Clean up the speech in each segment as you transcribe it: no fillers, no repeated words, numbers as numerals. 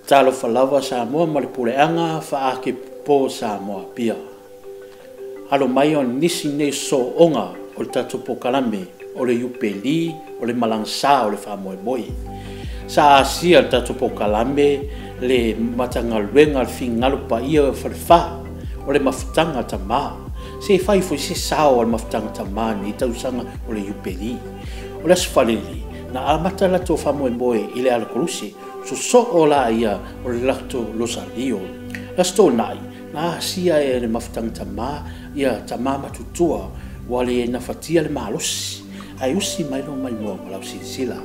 Talo falawa Samoa ma le puleanga faake po Samoa pia. Halo mai on nisi nei so onga o le tatu pokalame o le upeli o le malangsa o le whamoe Sa asia le tatu pokalame le matangaluenga le fingalu pa ia wharifa o le mafutanga tama. Se fai foi se sao o le mafutanga tama ni tausanga o le upeli. O le asfalili na amata la to whamoe i le ala korusi so o la ia o le lato losalio. La sto nai na asia e le mafutanga tama ia tama matutua wale na fatia le malosi. Ai usi mai no mai mo la sila.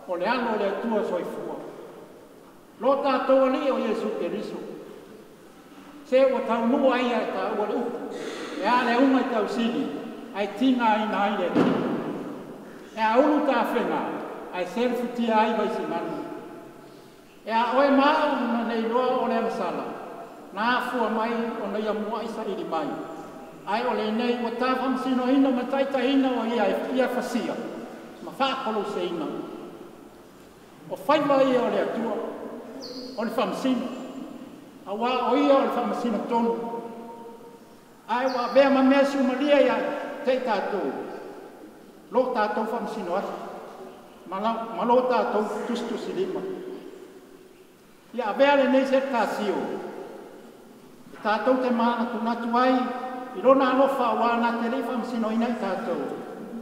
o le alo le atua soifua. Lo tātou ali o Iesu Keriso. Se o tau nua ia ta ua le upu. E a le unga tau sini. ai tinga ai nai le. E a ulu ta whenga, ai serfu tia ai vai si manu. E a oe maa na nei loa o le masala. Nā fua mai o nei a mua isa iri mai. Ai o le nei o tā whamsino ina ma taita ina o ia fasia. Ma whākolo se ina. O whaiva ia o le atua. O le whamsino. A wā o ia o le whamsino tonu. Ai wa vea ma mea sumalia ia te tātou. Lo tātou whamsino atu. Ma lo tātou tustusi lima. Ia vea le nei se tāsio. Tātou te mana tunatu ai, i rona alofa wana te rei whamsino ina i tātou.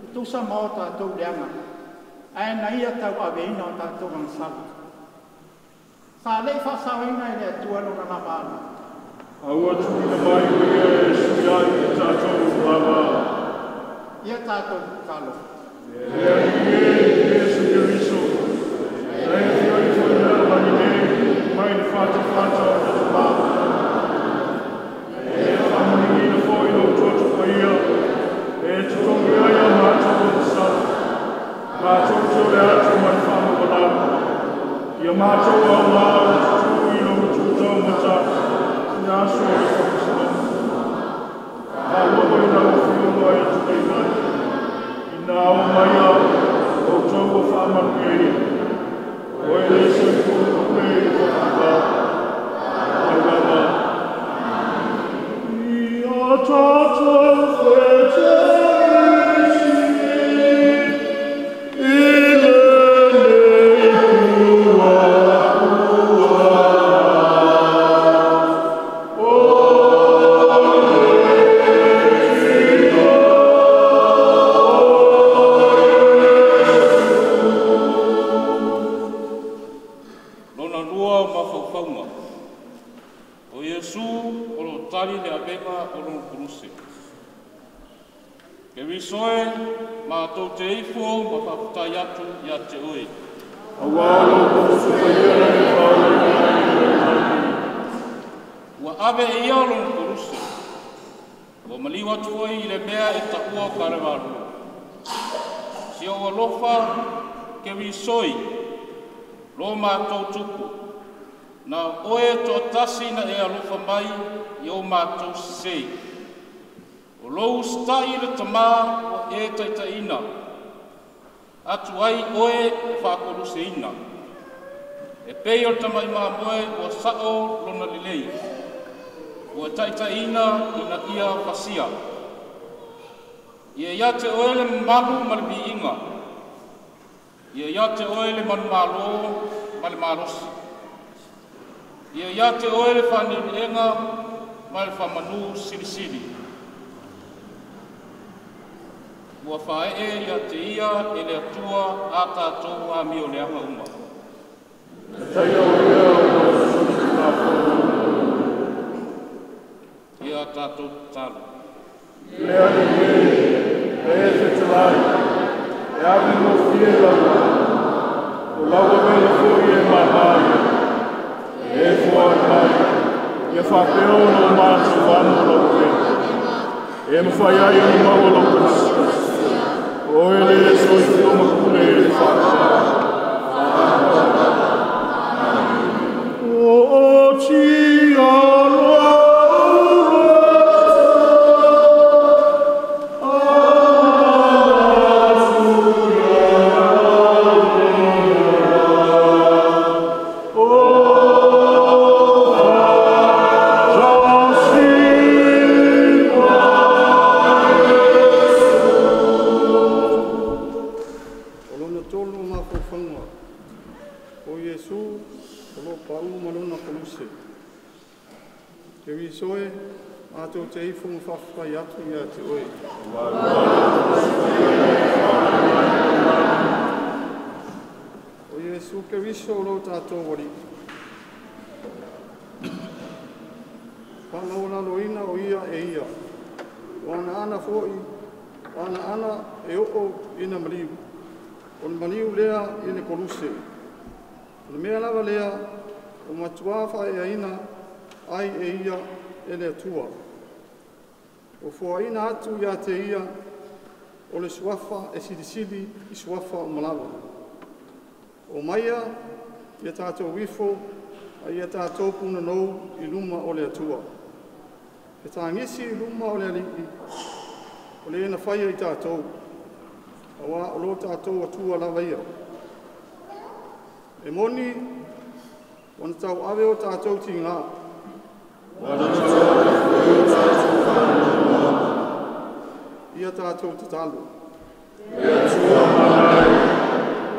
I tūsa mao tātou leanga. Ai na ia tau aveina o tātou wangsala. Sa lei whasau ina i le atua lona na mana. Aua tukina mai o ia e suiai i tātou lava. Ia tātou kalo. E ani e Yesu Kiriso. E whio i whaina wani ne, mai ni whata whata o te lava. Mātou le atu mai whama wanau. Ia mātou au lau tu i lo tu tau mata. Ia aso e whakasino. A loko i nau whio mai atu kei mai. I nā o mai au o tau o whamanu e ia. O e le se kūko me i whakaka. Ai wama. Ia tātou whete. Ave e iolo no kuruse. O maliwa tuoi i le mea e taua karewaru. Si o alofa ke wisoi, lo mātou tupu. Na oe to tasi na e alofa mai i o mātou sei. O lou stai le tamā o e taitaina. Atu ai oe e whakoruse ina. E pei o tamai mā moe o sao lona lilei. Ua taitaina ina ia pasia. Ia te oele malu malbi inga. Ia te oele manu malo male marosi. Ia te oele whanirienga male whamanu sirisiri. Ua whae ia te ia e le atua a tātou a mio leanga uma. Ia tātou tālu. Lea ni e te talai, e awe no fie lawa, o lawa mele fui e mamai, e fua mai, ia whapeo no mātu wano lawe, e mwhai ai ni maua lawe, o ele e soi whio makule e whakapea. O ti aloa, te ifu mwhawhai atu ia te oe. O Iesu ke riso o lo tātou wari. Whanau loina o ia e ia. Wana ana fōi, wana ana e o ina maliu. O maliu lea i ne koruse. O mea lava lea o matuafa e aina ai e ia e le atua. O fōina atu ia te ia o le suafa e silisili I suafa o malawa. O maia, ia tātou wifo, a ia tātou puna nou I luma o le atua. E tā ngisi I luma o le aliki, o le ena whaia I tātou. Awa o lo tātou atua lawa ia. E moni, wana tau awe o tātou ti ngā. Wana tau awe o tātou whanua. Ia tātou te talo. E atua manai,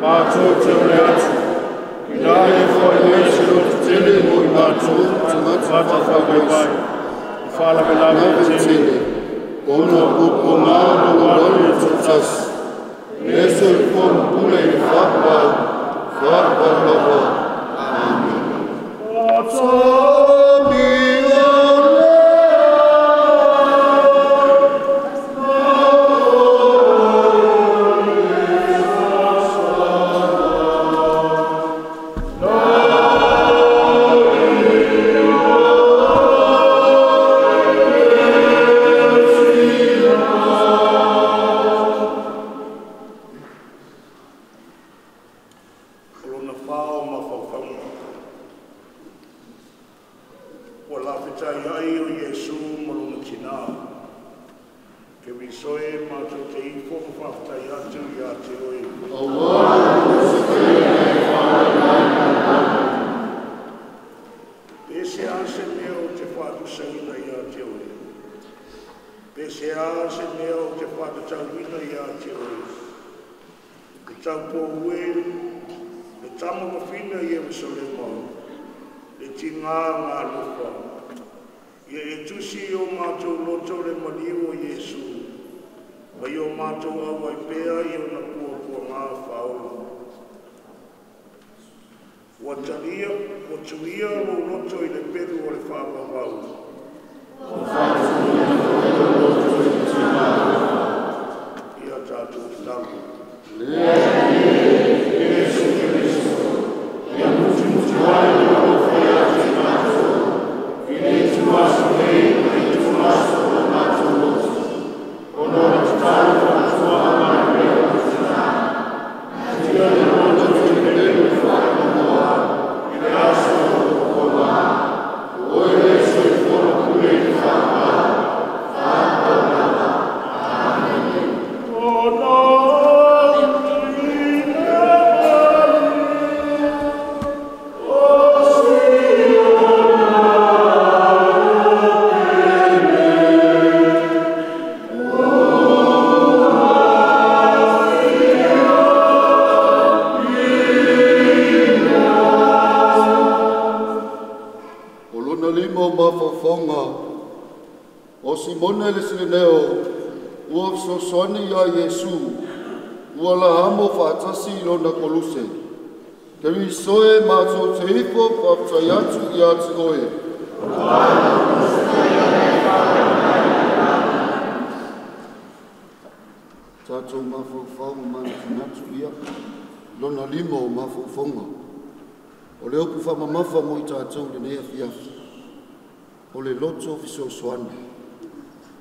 mātou te ole atu. Ki nā e whai nei se o te tele mo I mātou, mata whakai pai. I whalawe lawe te tele. Ono upo māna wanu e tutas. Neso I whom pule I whakpau. Whakpau. Amen. Amen.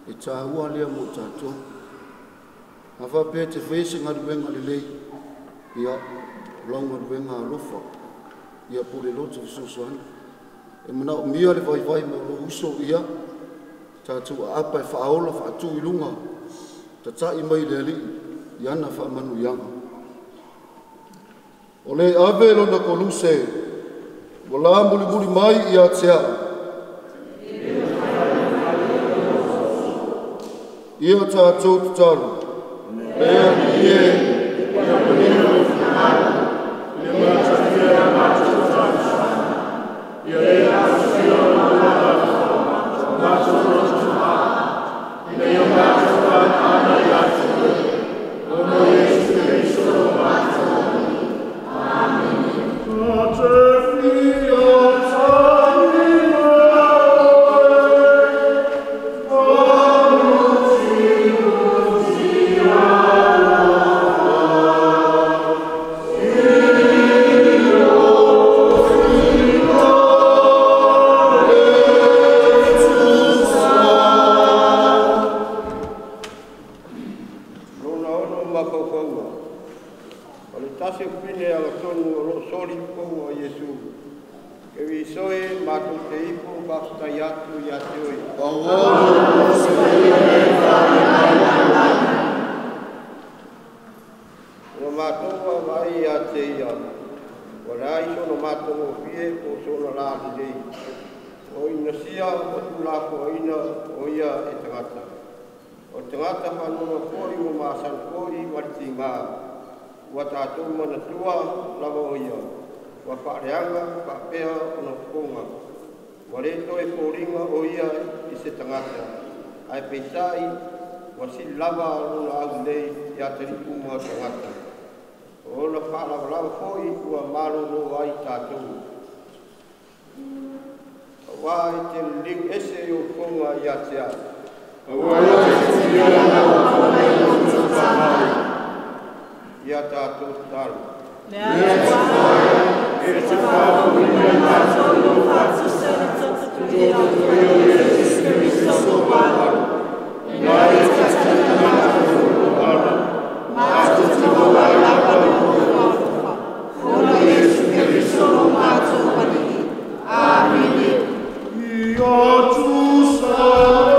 E tāua lea mo tātou. Hawha pē te whese ngā ruenga le lei. Ia, launga ruenga alofa. Ia pore loto fisosoani. E mana o mia le vai me lo uso ia. Tātou a apa e whaaola whaatu I lunga. Ta tai mai le ali. Iana whaamanu ianga. O le ave lona koluse. Wala muli mai ia tea. Ia tātou te taru. Lea ni e. Ia panino I whanau. Ia mātakia a mātou tātua. Ia e āsia o lua mātou rotuha. Ia mātou ana I atu. Ono Jesu Kristo mātou. Amen. O le tase upine a tonu o lo soli kou o Yesu. Ke vi soe mātou te ipo whaftai atu i ate oi. O mātou a vai a te ia. O rai sono mātou o fie o sono la rei. O ina sia o tulako o ina o ia e tangata. O tangata whanua kori o māsan kori mariti ngā. Ua tātou mana tua lava o ia. Ua whareanga, whapea o na konga. Ua reto e kōringa o ia i se tangata. Ai peisai, ua si lava luna au nei i a te ripu mua tangata. O na whalawa lava hoi ua maro no ai tātou. Ua e te liu ese o konga i a te a. Ua e te liu o konga i a te a. Ia tātou tāru. Lea te whaia, e te whao i a tātou i o whātu sere tatu i a koe o Jesus Christ o wāru. Ia e te tina o wāru. Mātou te hoa i lapa o whāruwha. Kona Jesu Christ o mātou whaniki. Āmini. Ia tu sāra.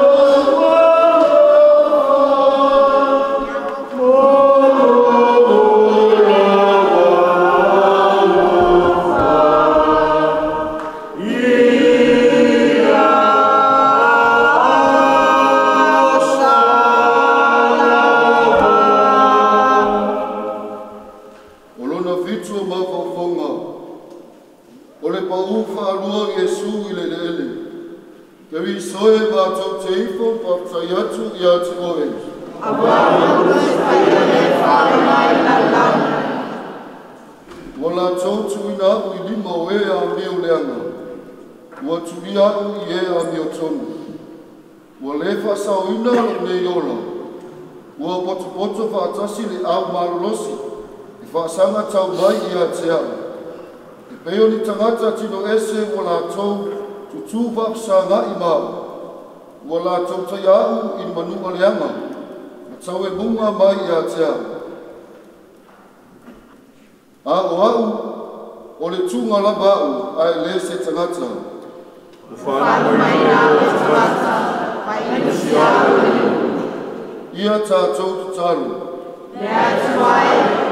Whaasanga tau mai i a te au. E peo ni tangata tino ese o la tau tutu whaasanga i mau. O la tau tai au i manunga leanga. Ma tau e munga mai i a te au. A o au, o le tunga lava au a e le se tangata. Whanu mai nā o tangata, mai i si au e liu. Ia tātou tu taru. Lea te wai.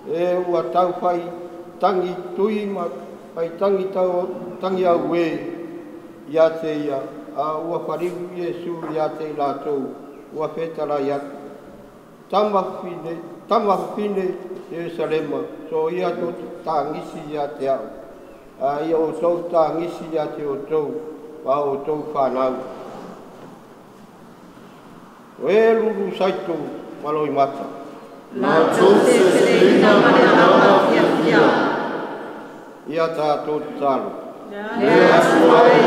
E ua tau whai tangi tui ma pai tangi tau tangi au e ia te ia a ua whariu Iesu ia te lātou ua whetara ia tama whine Jerusalema so ia tō tāngisi ia te au a ia o tau tāngisi ia te o tau a o tau whanau o e ruru saito maloi mata La tose selina manana fia fia. Ia tātou tāru. Lea tuai,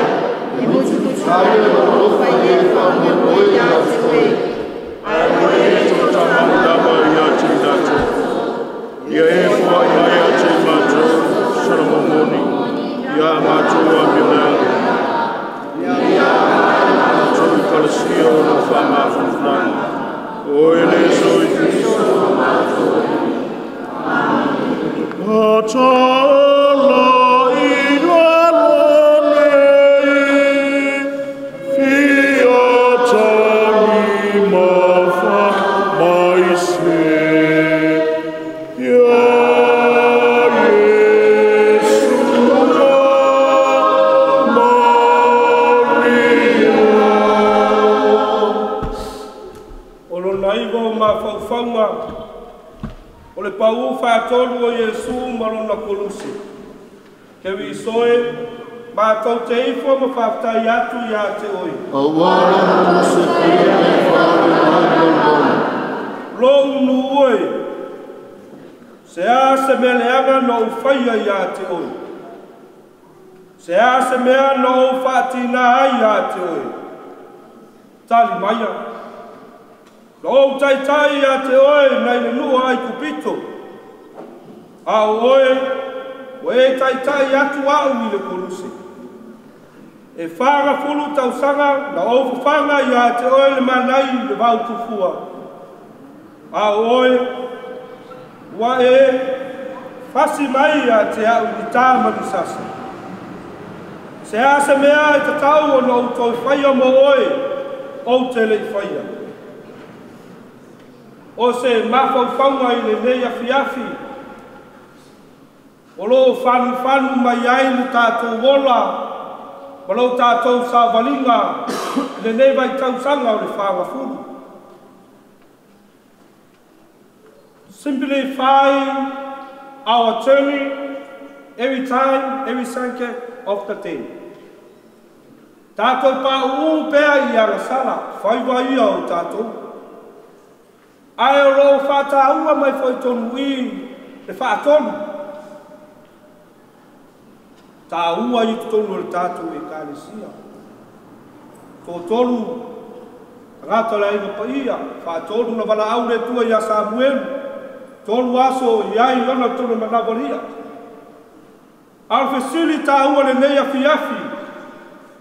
i mutu kutai o rofa i e whange moi ia te wei. Ai o e tō tāmana ia te tātou. Ia e O le pau whātolu o Iesu marona kolusi. Ke wi soe, ma tau te ifo ma whaftai atu ia te oi. A wāra kolusi kaya me whāre mai lo unu oi. Se a se me leanga no whaia ia te oi. Se a se mea no whātina ai ia te oi. Tali maia. Lo tai tai a te oe nei le nua ai kupito. A oe, oe tai tai atu au i le kolusi. E whanga fulu tau sanga, na ofu whanga i a te oe le manai le vau tufua. A oe, wa e, fasi mai a te au i tā mani sasa. Se a se mea e te tau o na utoi whaia mo oe, o te le whaia. O se mawhauwhaunga i le nei afi. O lo whanu mai ai le tātou wola, ma lo tātou sāwalinga, le nei vai tausanga o le whāwafuru. Simply find our journey every time, every second of the day. Tātou pā pēa i arasala, whaiwa ia o tātou. Ai o lo whātāua mai whai tonu i le whātonu. Tā ua i tonu le tātou e kālesia. Tō tonu, ngāta la inga paia, whātonu na wala au le tua i a Samuel, tonu aso i ai ona tonu manawaria. Alfesili tā ua le nei afi,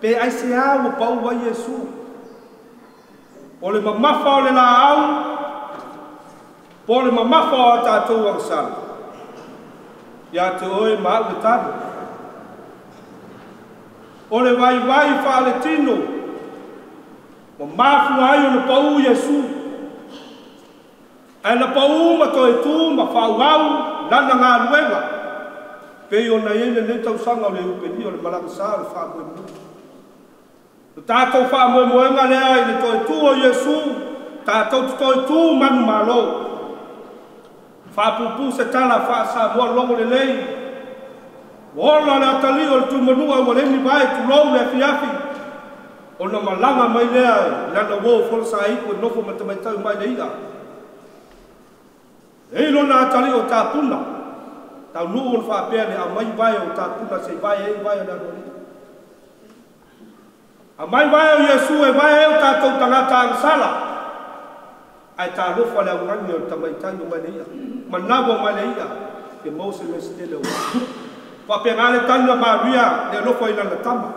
pe ai se au o pau wa Iesu. O le mamafa o le la au, po le mamafa o tātou ang sana. Ia te oe maa le tānu. O le vai whaale tino. Mo mafu ai o le pau Iesu. Ai na pau ma toi tū ma whauau lana ngā luenga. Pei o na iene ne tau sanga o le upeni o le malakasa le whaamue mua. Tātou whaamue moenga lea i le toi tū o Iesu. Tātou toi tū manu malo. Whapupu se tala whaasa mua longo le lei. Wola le atali o le tumanua wa leni vai tu lou le afi. O na malanga mai lea lana wo folsa iku e nofo matamaitau mai le ia. Eilo na atali o tāpuna. Tau nuu on whaapea le a mai vai o tāpuna se vai e vai na roli. A mai vai o Iesu e vai e o tātou tangata ang sala. Ai tā lofa le aungangi o tamaitai o mai le ia. Manawa mai le ia. Ke Mose me stele o. Whapengale tanga Maria le lofa ina na tama.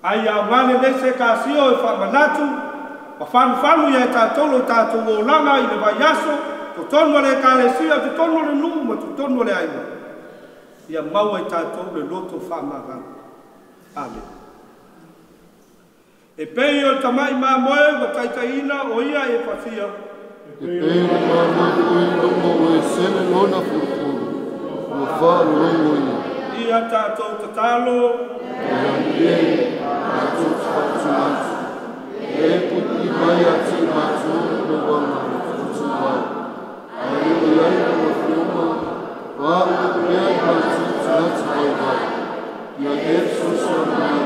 Ai a mane ne se kāsio e whamanatu. Wa whanu ia e tātolo tātou o langa i le vai aso. To tonu le kālesia, to tonu le numa, to tonu le aina. Ia maua i tātou le loto whamaga. Amen. E pei o tamai mā moe wa taitaina o ia e whawhia. E pei o māmoe i lomo e sene lona furufuru. O whaalu longo ia. Ia tātou tatalo. E anie, tātou whaatumatu. E puti mai ati matu le wanga futu wau. Ai o iai o whioma, wā o mea i matu tūnati mai wai. Ia e sosa mai,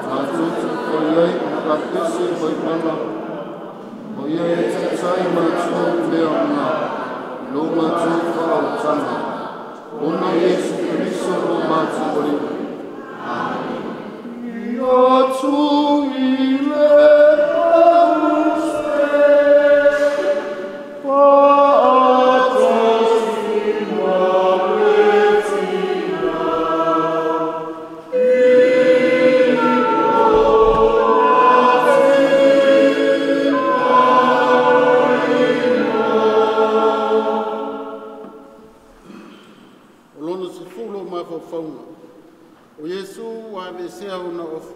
tātou whaiai o ka pese mai mana. O ia e tatai matu mea ngā, lo matu whaotanga. Ona Yesu Christo lo matu ori. Amen. Ia tu i le se fulo ma faunga. O Yesu wa vesea una ofu.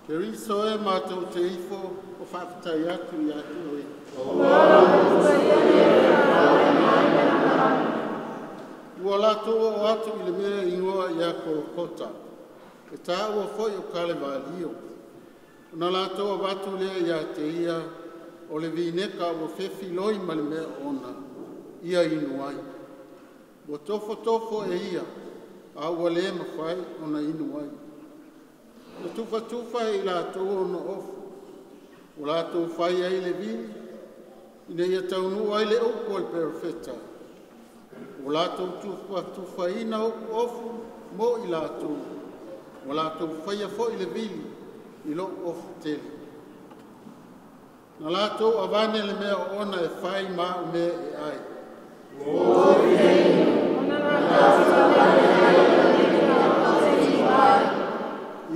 Ke riso e mātou te ifo o whaafitai atu i atu e. Ua lato o atu i le mea ingoa i a korokota. E tā ua foi o kale valio. Na lato o watu lea i a te ia o le vineka o fefi loi ma le mea ona ia inu ai. Ua tofo e ia a ua le mawhai ona inu ai. Na tufa i lato o no ofu. O lato whai ai le vini ina ia taunu ai le upo al perfeta. O lato tufa ina ofu mo i lato. O lato whai a fo i le vini i lo ofu tele. Na lato avane le mea ona e whai ma o mea e ai.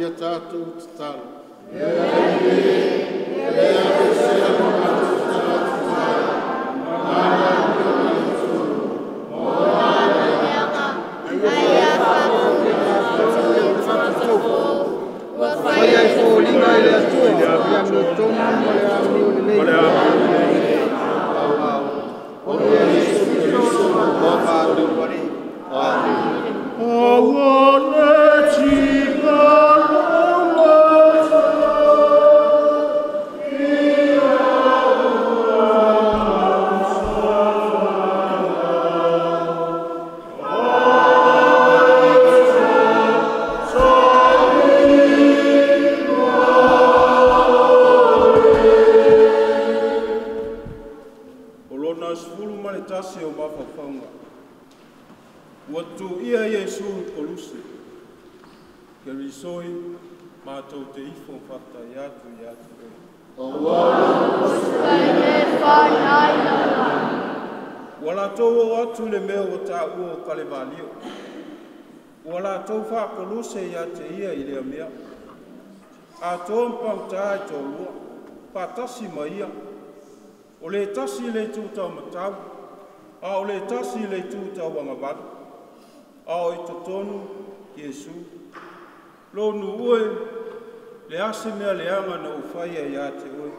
Ia tātou te talo. Koluse ia te ia i lea mea. A tōm pautaa i tō lua, pa tasi ma ia. O le tasi le tūtau matau, a o le tasi le tūtau wangawadu. A o i totonu, Jesu. Lo nu ue, le ase mea leanga na uwhaia ia te oi.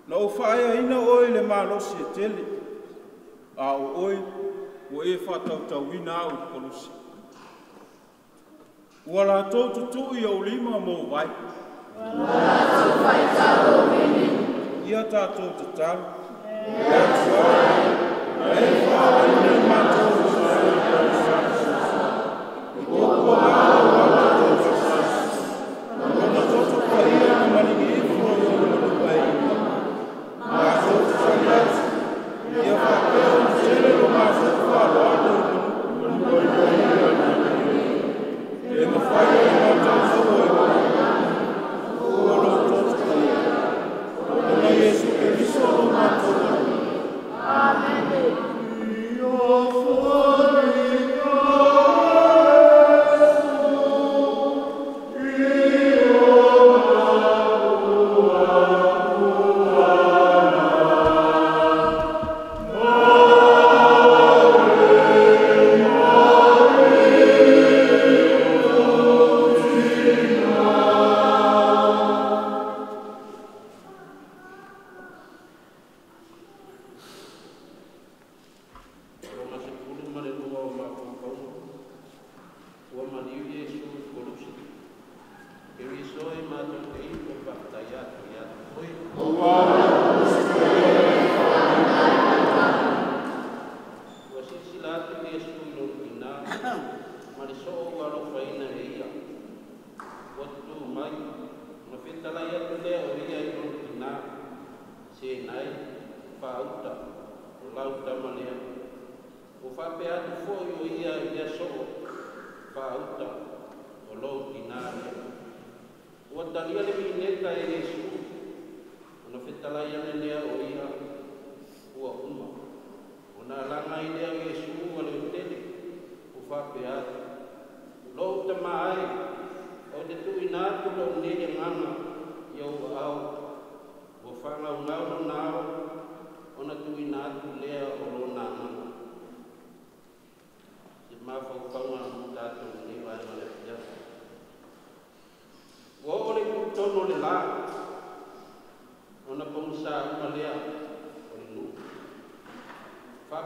Na uwhaia ina oi le malosi e tele. A o oi, o e whatautau ina au Koluse. Ua la tō tutu i au lima mō vai. Ua la tō whai tālo mene. Ia tātou te tālo. Ia tuai. E whai ne mātou o sāi. I tōkua mātou wana tō sāi. Wana tōtu ka ia na maringi i fua i o wana pai. Mātou te tāli atu. Ia whakeo na tere lo mātou whālo anu. E ma whai e mātou whau e wai. O lo tōtu ka ia. O na Jesu e viso lo mātou wai. Amen. Ia whai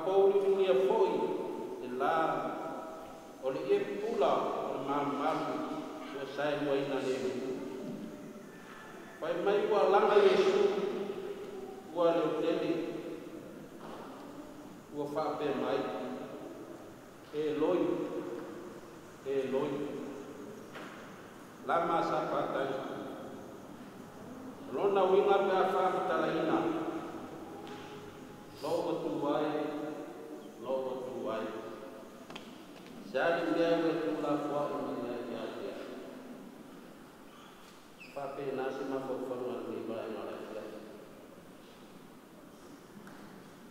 Whakapouri unia foi e la o le e pula o le mamu ua sae mua ina le pai mai ua langa Yesu ua le uteli ua whaape mai e loi la masa patai lona winga pe a whaamutalaina logo tuwai sari mea ue tula fua o mea ia whape nasi mawhawhanga ni mai ngara ia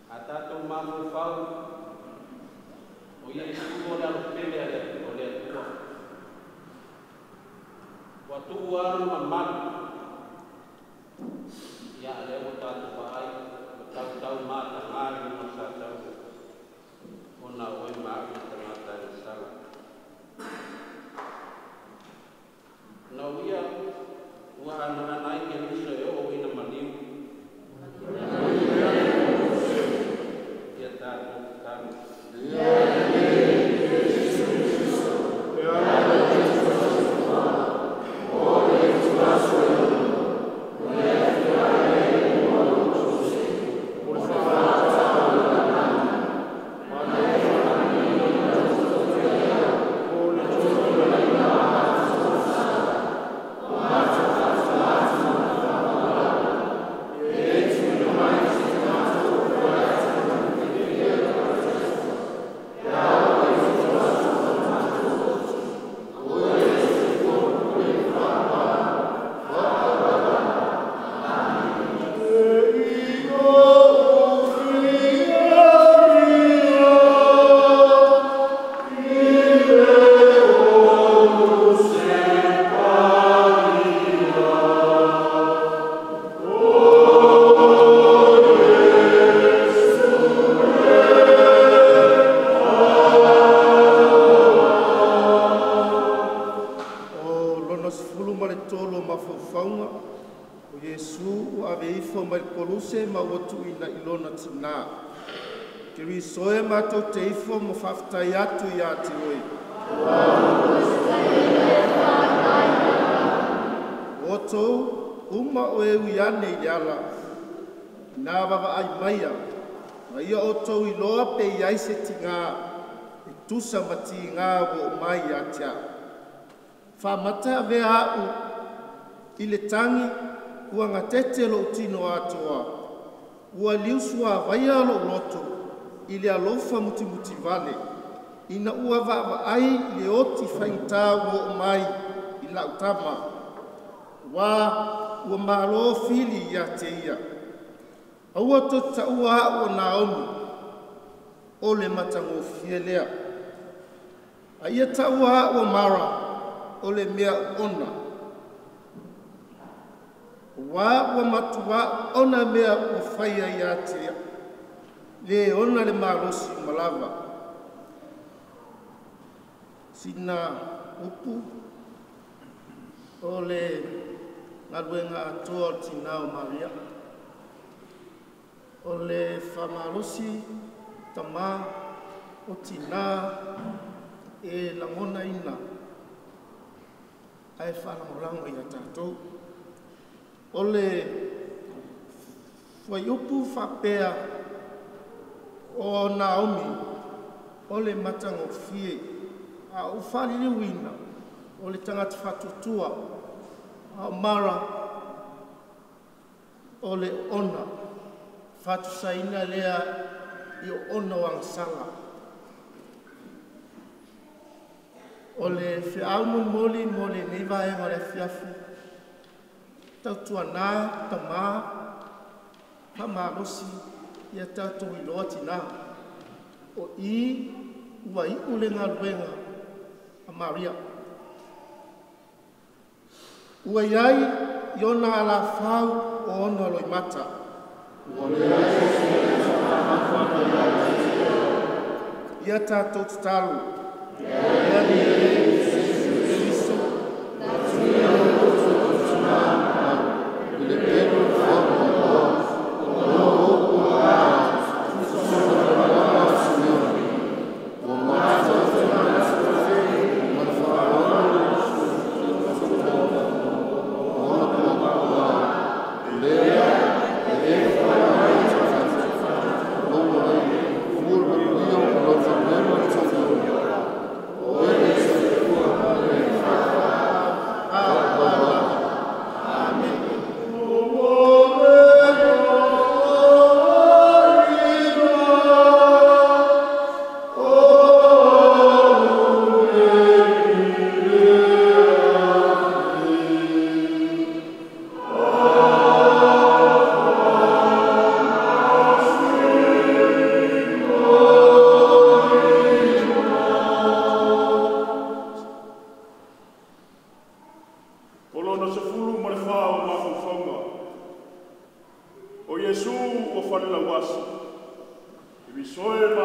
a tatou mawhawhau o Yesu o le alupele o le atua watu waru mamanu ia le o tatou paai tau mata ngari masa tau ona oi maaki tangata e sala na uia ua ananai ke lusa e o ina maniu ia tatou tanu Soe matou te ifo mo whaftai atu i ati oi. O tou, uma o e uiane i ala, nā wawa ai maia, ma ia o tou i loa pe i aise ti ngā, e tusa mati ngā o mai atia. Whamata vea au, i le tangi, ua ngā tete lo tino atoa, ua liusua vaia lo loto, i le alofa muti vale, ina ua vaava ai le oti whainta o mai i lautama. Wā ua malo fili ia te ia. Aua tota ua o Naomi, o le matango fielea. A ia ta ua o Mara, o le mea ona. Wā ua matua ona mea o whaia ia te ia. Le ona le marosi malava. Sina upu o le ngaluenga atoa tina o Maria. O le whamarosi tama o tina e langona ina. Ai whanaurango i a tātou. O le whaiupu whapea o Naomi, o le matango fie, a ufari le wina, o le tangata whatutua, a Mara, o le ona, whatusaina lea i o ona wangsala. O le whiaumu moli niva e ngare fiafu, tautua nā, tamā, pamarosi, ia tātou i loa tina. O i ua i ule ngā ruenga a Maria. Ua iai i ona ala whau o ona loi mata. Ia tātou tataru. Ia ni Kristo. Ia o tūtuna. I le pēru whamu o. O o o a.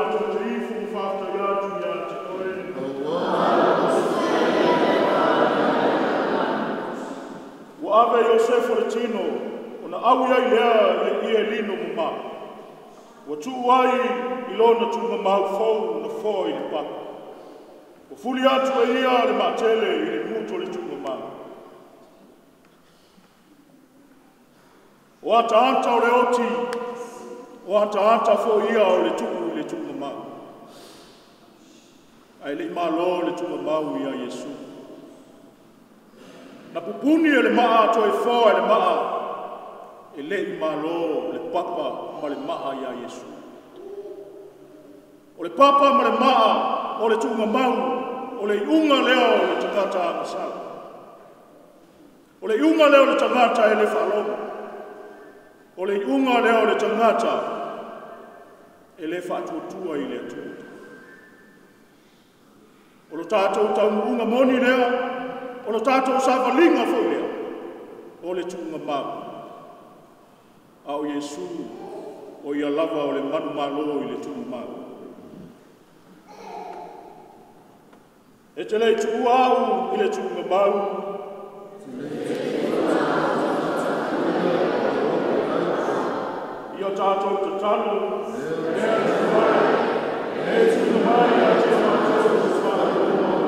mātou te ifu mwhafta iatu ia te oe. Wa ave Iosefo le tino, ona awi ai lea i le lino mama. Wa tu ai i lona tu mamau fau na fo i le papa. Wa fuli atu e ia le matele i le muto le tu mamau. O ata anta o le oti, o ata anta fo ia o le tu mamau. Ai le malo le tu mamau ia Yesu. Na pupuni e le maa to e fo e le maa. E le i malo le papa ma le maa ia Yesu. O le papa ma le maa o le tunga mau o le iunga leo le tangata a masala. O le iunga leo le tangata e le whalonga. O le iunga leo le tangata e le whatuatua i le atua. O lo tātou taunga moni leo, o lo tātou sāwalinga fo leo, o le tunga mau. Au Yesu, o ia lava o le manu malo i le tunga mau. E te lei tuku au i le tunga mau. Ia tātou te tano, e tunga mai a te tātou te whātua.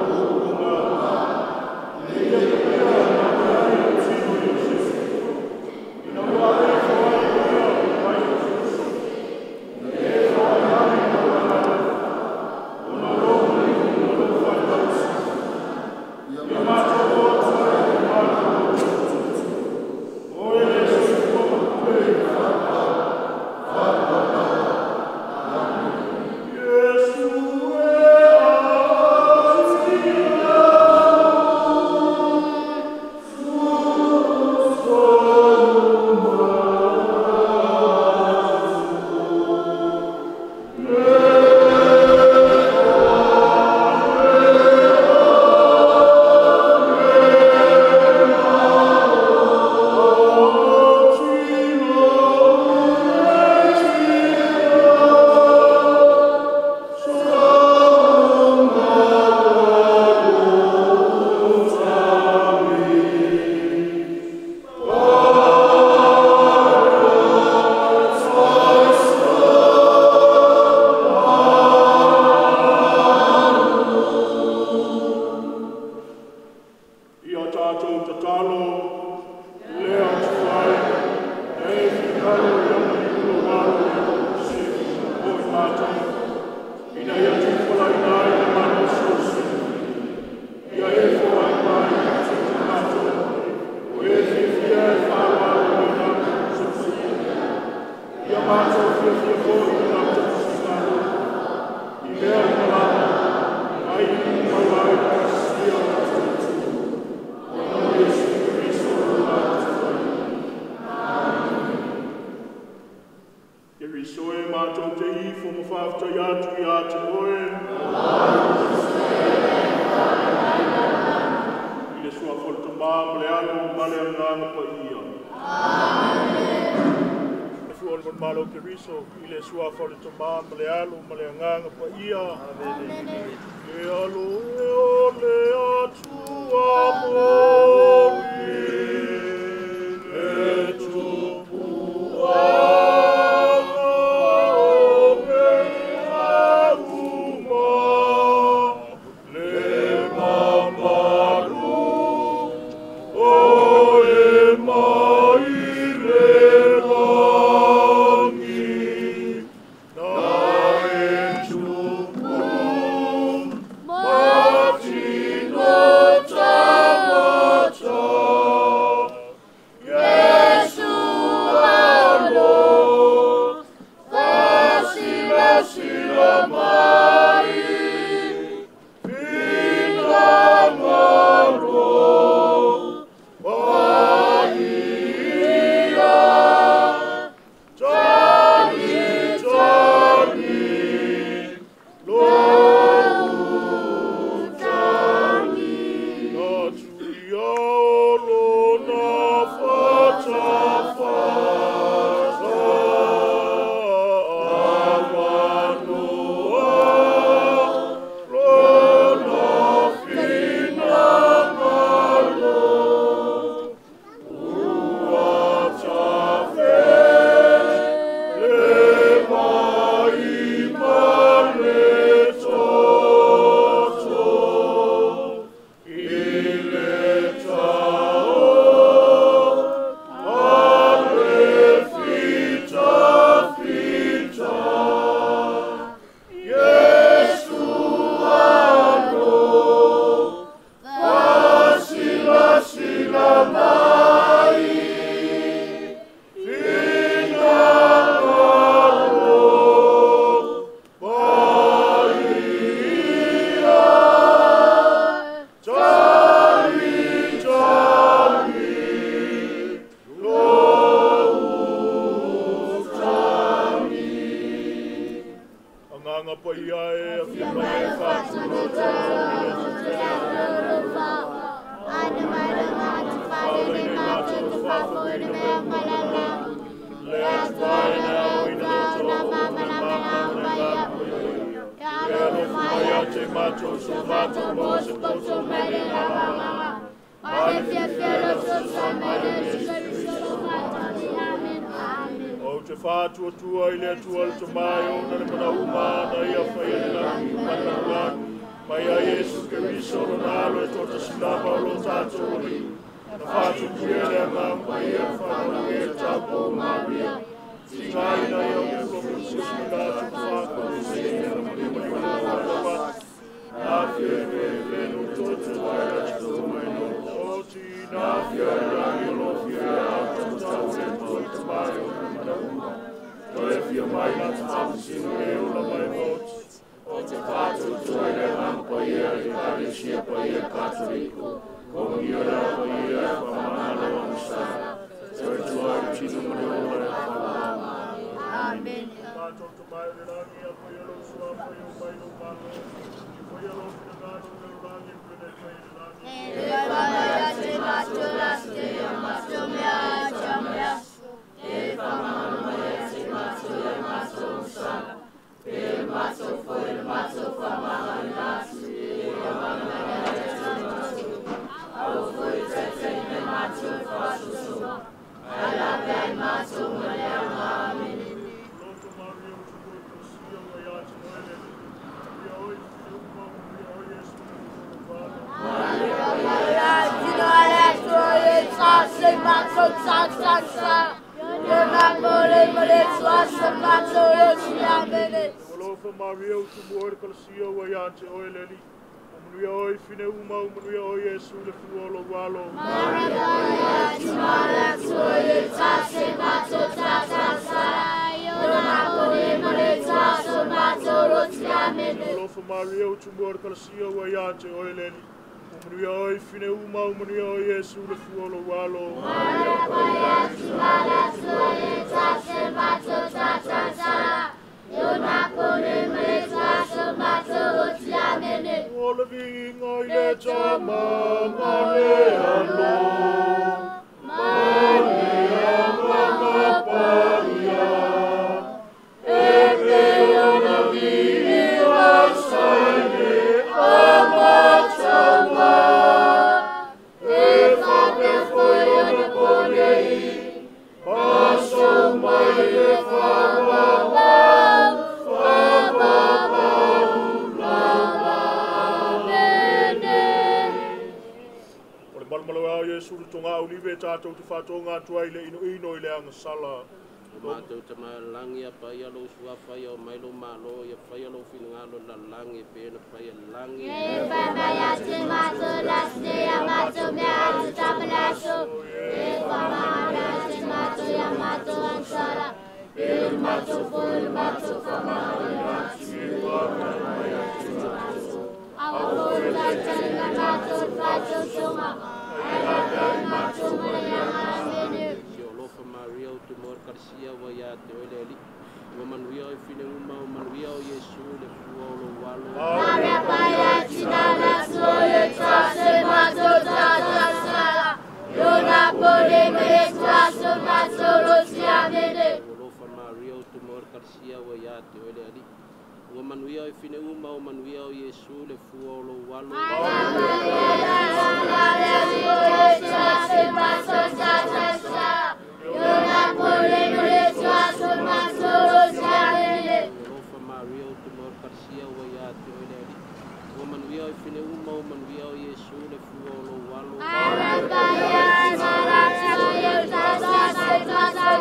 Oh ia e a fia mai e whātu no tō e a tūtea Ana mai ranga te whare ne mātou te whako i ne mea malala. le atuai na o ina no tō o na mātou na mātou e alo mai a te mātou so mātou mo se koto mai le ranga Ai fia lo so so mai le so mātou ni amen. o te whātua tua i le atua le te mai o na le mana uma na ia whai e la mana mai a Yesu Keriso no nalo e tota sinama o lo tātou ni na whātua kuia le amam mai e whanau e tāpo Maria tingai na ia o ko kusi na tu whātua ni se e na mani mani whātua na fia e no tota mai a tō mai no o ti na fia e rangi lo fia a tātou e tō te mai o na mana uma o e fia mai na tātou sinu e o na mai moti o te kātou tua le hampa ia e kare sia pa ia kātoriko, ko ia ra pa ia e whamahalo o msara, te tua e tino mani ola e whamahama. Amen. Kātou te mai le rangi a pa ia lo sua pa ia mai no malo, pa ia lo pina kātou le rangi pene pa ia rangi. E whaia te mātou laste, mātou mea jamea, e whamahama e te mātou e mātou msara. E maso foi maso fama nasi e amana e maso au foi tete e maso faso so ala bem maso mane amame Loto Maria o tuo cosia o ia te noele e oi eu vou e Yesu Maria dino ala toi sa se maso sa yo na mole mole sa maso yo si amene Alofa Maria o tuo e cosia o ia te oele li Manuia oi fine uma o manuia oi Yesu le fuolo walo Maria timala toi sa se maso sa yo na mole mole sa maso yo si amene Alofa Maria o tuo e cosia o ia te oele li Manuia oi fine uma o manuia oi Yesu le fuolo walo Maria timala toi sa se maso sa yo na pone me sa maso yo si amene O le vinga i le tama mane alo Mane amanga paia E o na vinga saine amatama E whape foi o na ponei Paso mai e whawa Malmalawa Yesu le tonga ulive tātou te whātonga tuai le ino i le anga sala. Mātou te mai langi a pai alo sua whai o mailo malo i a whai alo whinangalo la langi pēna whai a langi. E whamai a te mātou laste a mātou mea atu tamalaso. E whamai a te mātou i a mātou ansara. E mātou fōi mātou whamai a te whamai a te mātou. Awa fōi tātou i a mātou whātou tonga. E whamai mātou mai a māmenu. Maria o te mor karsia wa ia te oile ali. Wa manuia o fine uma o manuia o Yesu le fua o lo walo. Maria pai a tinala soye tase mato sala. Yona pole me tase mato lo siamene. Olofa Maria o te mor karsia wa ia te oile ali. Wa manuia o fine uma o manuia o Yesu le fua o lo walo. Maria tinala soye tase mato sala. Yona pole me tase mato lo siamene. Olofa Maria o te mor karsia wa ia te oile ali. Wa manuia o fine uma o manuia o Yesu le fua o lo walo. Maria tinala soye tase mato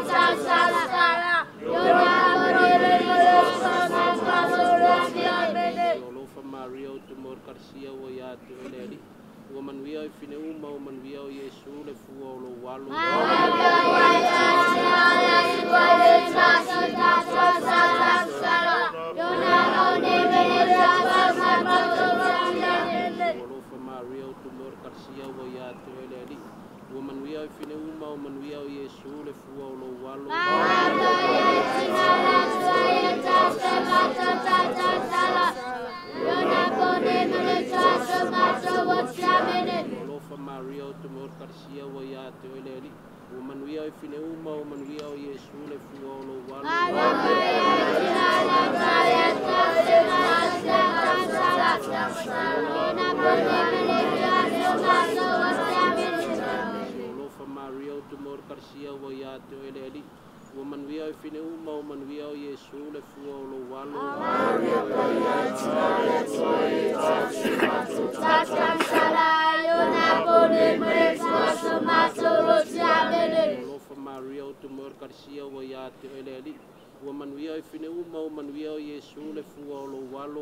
sala. Yona pole me tase mato lo siamene. Olofa Maria o te mor karsia wa ia te oile ali. Wa manuia o fine uma o manuia o Yesu le fua o lo walo. Olofa Maria o te mor karsia wa ia te oile ali. Ua manuia o fine uma o manuia o Iesu le fua o lo walo. Lofa Maria o te mor karsia wa ia te oileri. Ua manuia o fine uma o manuia o Iesu le fua o lo walo. Lofa Maria o te mor karsia wa ia te oileri. Ua manuia o fine uma o manuia o Iesu le fua o lo walo. Lofa Maria o te mor karsia wa ia te oileri. Ua manuia o fine uma o manuia o Iesu le fua o lo walo.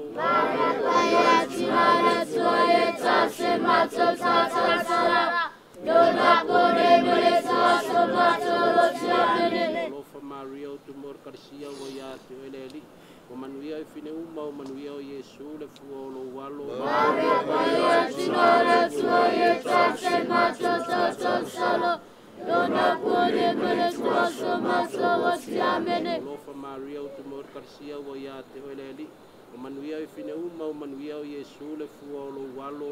Lofa Maria o te mor karsia wa ia te oileri. Ua manuia o fine uma o manuia o Iesu le fua o lo walo. Lofa Maria o te mor karsia wa ia te oileri. Ua manuia o fine uma o manuia o Iesu le fua o lo walo.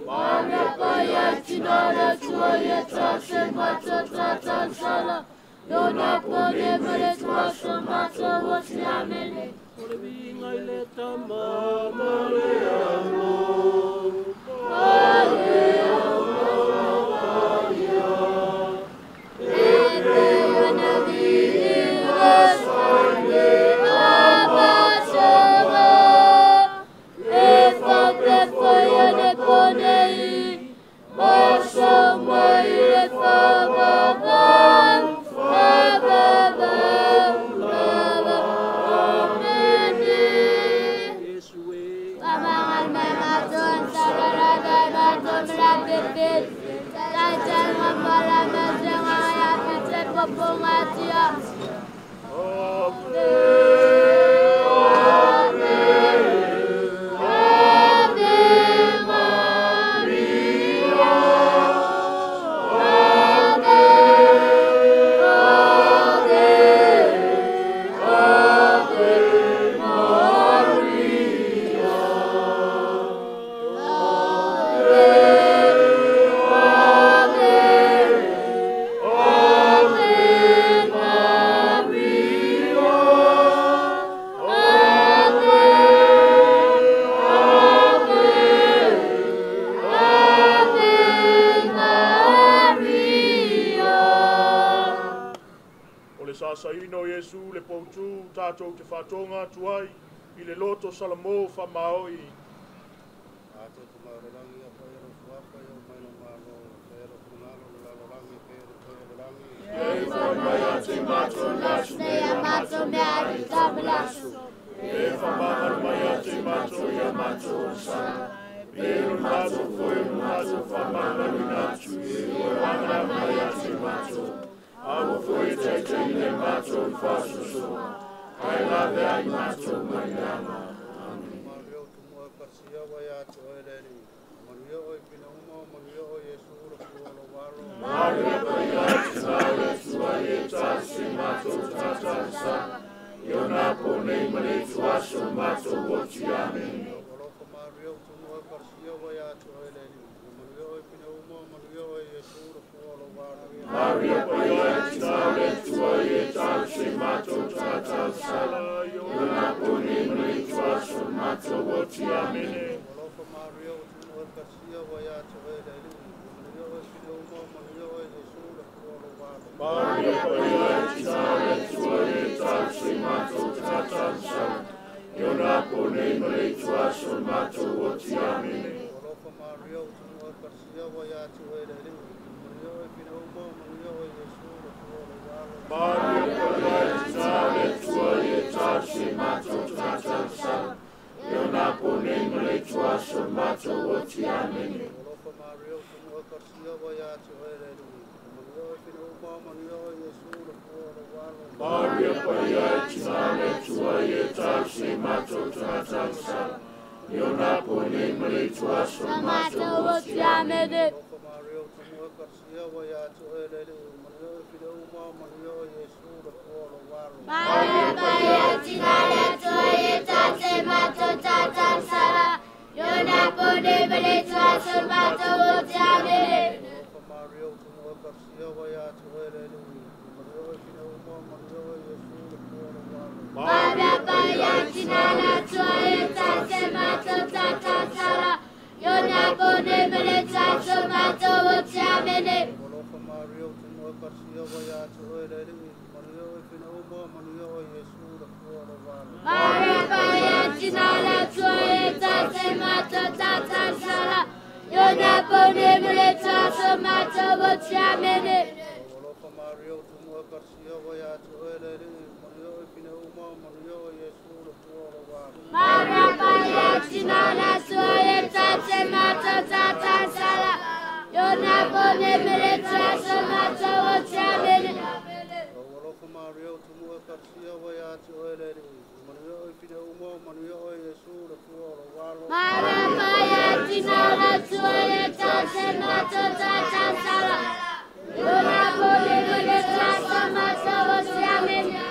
O le winga i le tamama le alo. Tātou te whātonga tuai i le loto salamo whamaoi. Tātou te maurerangi a pai aro fuapa i o mai no mālo, pai aro punalo, lalo rangi, pai aro pai aro rangi. Ei whamai a te mātou lasu, nei a mātou mea ari tāpelasu. Ei whamai mai a te mātou i a mātou sana. Ei o mātou koe o mātou whamai natu, ei o ranga mai a te mātou. Awa koe te le mātou i whāsusoa. Ai la vea i mātou mai nama. Amen. Mario tu mua karsia wa ia te oereri. Mario oi pina uma, Mario oi Yesu ura kuala waro. Mario oi ati maure tua e tasi mātou tātāsa. Io nā ponei mane tuaso mātou woti amen. Olofa Mario tu mua karsia wa ia te oereri. Mario oi pina uma, Mario oi Yesu ura kuala waro. Mario oi ati maure tua e tasi mātou tātāsa. Io nā ponei mane tuaso mātou woti amen. Olofa Mario tu mua karsia wa ia te oereri. Mario oi pina uma, Mario oi Yesu ura kuala waro. Mario oi ati maure tua e tasi mātou tātāsa. Io nā ponei mane tuaso mātou woti amen. Olofa Mario tu mua karsia wa ia te oereri. Mario oi pina uma, Mario oi Yesu ura kuala waro. Mario oi ati maure tua e tasi mātou tātāsa. Io nā ponei mane tuaso mātou woti amen. Olofa Mario tu mua karsia wa ia te oereri. Mario oi pina uma, Mario oi Yesu ura kuala waro. Mario oi ati maure tua e tasi mātou tātāsa. Io nā ponei mele tua so mato o te amene. Maria Paya Tinala Toye Tate Mato Tata Sara Yona Pode Mele Tua So Mato o te amene. Maria Paya Tinala Toye Tate Mato Tata Sara Yona Pode Mele Tua So Mato o te amene. Maria Paya Tinala Toye Tate Mato Tata Sara Yona Pode Mele Tua So Mato o te amene. Maria Paya Tinala Toye Tate Mato Tata Sara Yona Pode Mele Tua So Mato o te amene. Maria Paya Tinala Toye Tate Mato Tata Sara Yona Pode Mele Tua So Mato o te amene.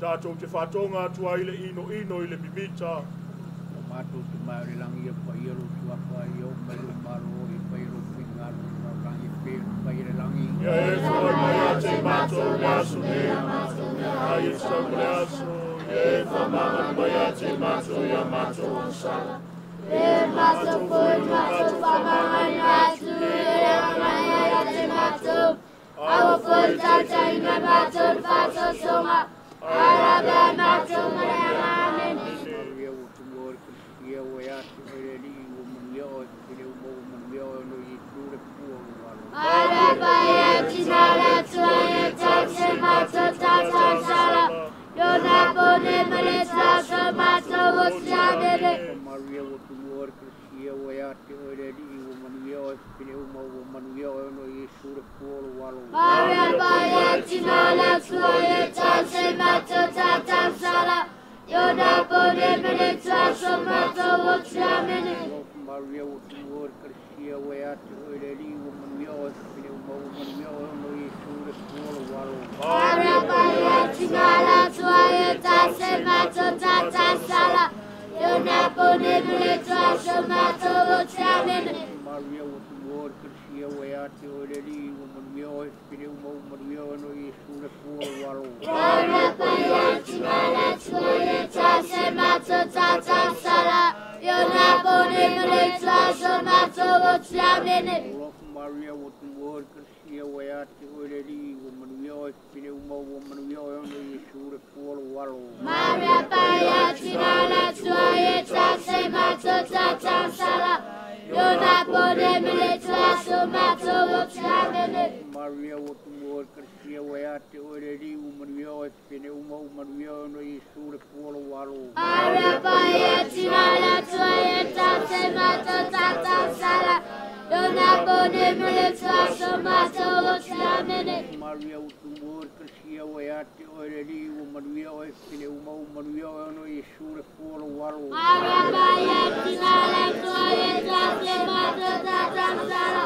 Tātou te whātonga atua i le ino i le mimita. Mātou te maere langi e whaiero tua whai o melu maro i whaiero whingaro i rangi pēru whaire langi. Ia e whai mai a te mātou leaso mea, ai e tau leaso, ia e whamanga mai a te mātou ia mātou ansala. E mātou poi mātou whamanga i atu, e mai a te mātou, awa poi tata i mai mātou whātou songa. Araba Mato Amen. Araba Yatinala Toye Tate Mato Tata Sala Yona Pode Mele Tua So Mato o te amene. Maria o tu mor Cristo o ate o redi o manuia pine o manuia no Yesu re polo walo. Maria Yatinala Toye Tate Mato Tata Sala Yona Pode Mele Tua So Mato o te amene. Maria o tu mor Cristo o ate o redi o manuia pine o manuia no Yesu re polo walo. Maria Yatinala Toye Tate Mato Tata Sala Yona Pode Mele Tua So Mato o te amene. Maria o tu mor Cristo o ate o redi o manuia pine o manuia no Yesu re polo walo. Maria Yatinala Toye Tate Mato Tata Sala Yona Pode Mele Tua So Mato o te amene. Maria o tu mor Cristo o ate o redi o manuia pine o manuia no Yesu re polo walo. Maria Yatinala Toye Tate Mato Tata Sala Yona Pode Mele Tua So Mato o te amene. Maria o tu mor Cristo o ate o redi o manuia pine o manuia no Yesu re polo walo. Maria Yatinala Toye Tate Mato Tata Sala pone mele tuaso mato otiamene. Maria utumor kersia wayate oireli o Maria o fine uma Maria o no Yesu le folo walo. Maria baya tinala toye tase mato tatamsala.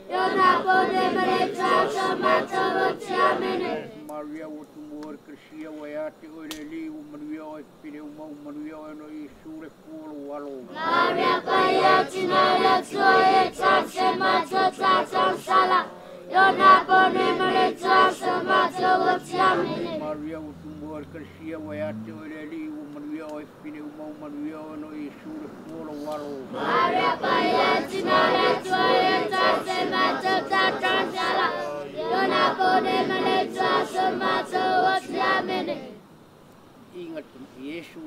Yona pone mele tuaso mato otiamene. Maria utumor kersia wayate oireli o Maria o fine uma Maria o no Yesu le folo walo. Maria baya tinala toye tase mato tatamsala. Yona pone mele tuaso mato otiamene. Maria utumor kersia wayate oireli o Maria o fine uma Maria o no Yesu le folo walo. Maria baya tinala toye tase mato tatamsala. Yona pone mele tuaso mato otiamene. Ingat Yesu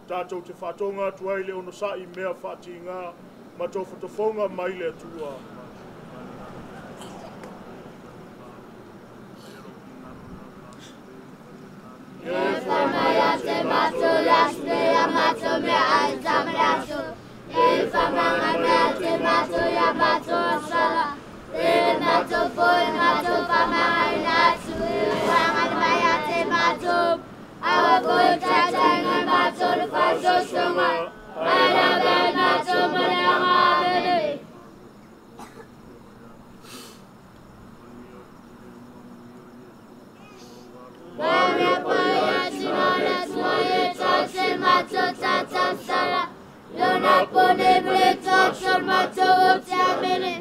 Tātou te whatonga tuai leo no sa I mea whati ngā ma tō whatofonga mai le tua. Te mato lasne ya mato me ai tamrato. Famanga me te mato ya mato sala. Mato foi mato famanga inatu. Famanga me te mato. Awa koi tatanga mato le faso songa. Ala be mato malanga bele. Maria paya tinala tuaye tase mato tatam sala. Lona pone mle tokso mato otiamene.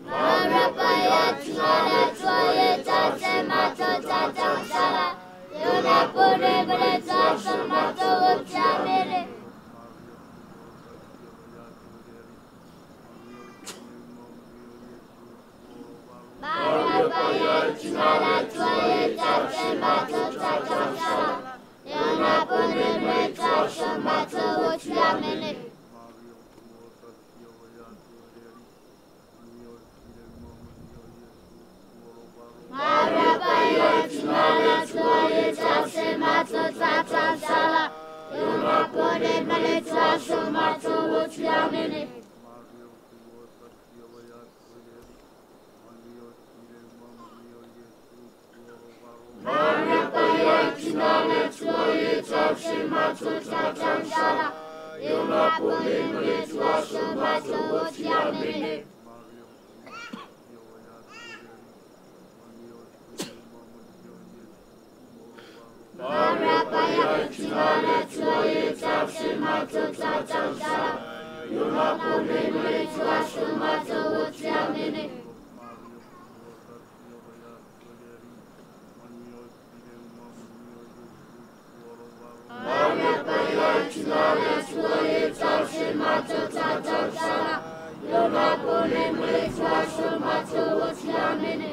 Maria paya tinala tuaye tase mato tatam sala. Lona pone mle tokso mato otiamene. Maria paya tinala tuaye tase mato tatam sala. Lona pone mle tokso mato otiamene. Maria paya tinala tuaye tase mato tatam sala. Lona pone mle tokso mato otiamene. Maria paya tinala tuaye tase mato tatam sala. Lona pone mle tokso mato otiamene. Maria paya tinala tuaye tase mato tatam sala. Lona pone mle tokso mato otiamene. Maria paya tinala tuaye tase mato tatam sala. Lona pone mle tokso mato otiamene.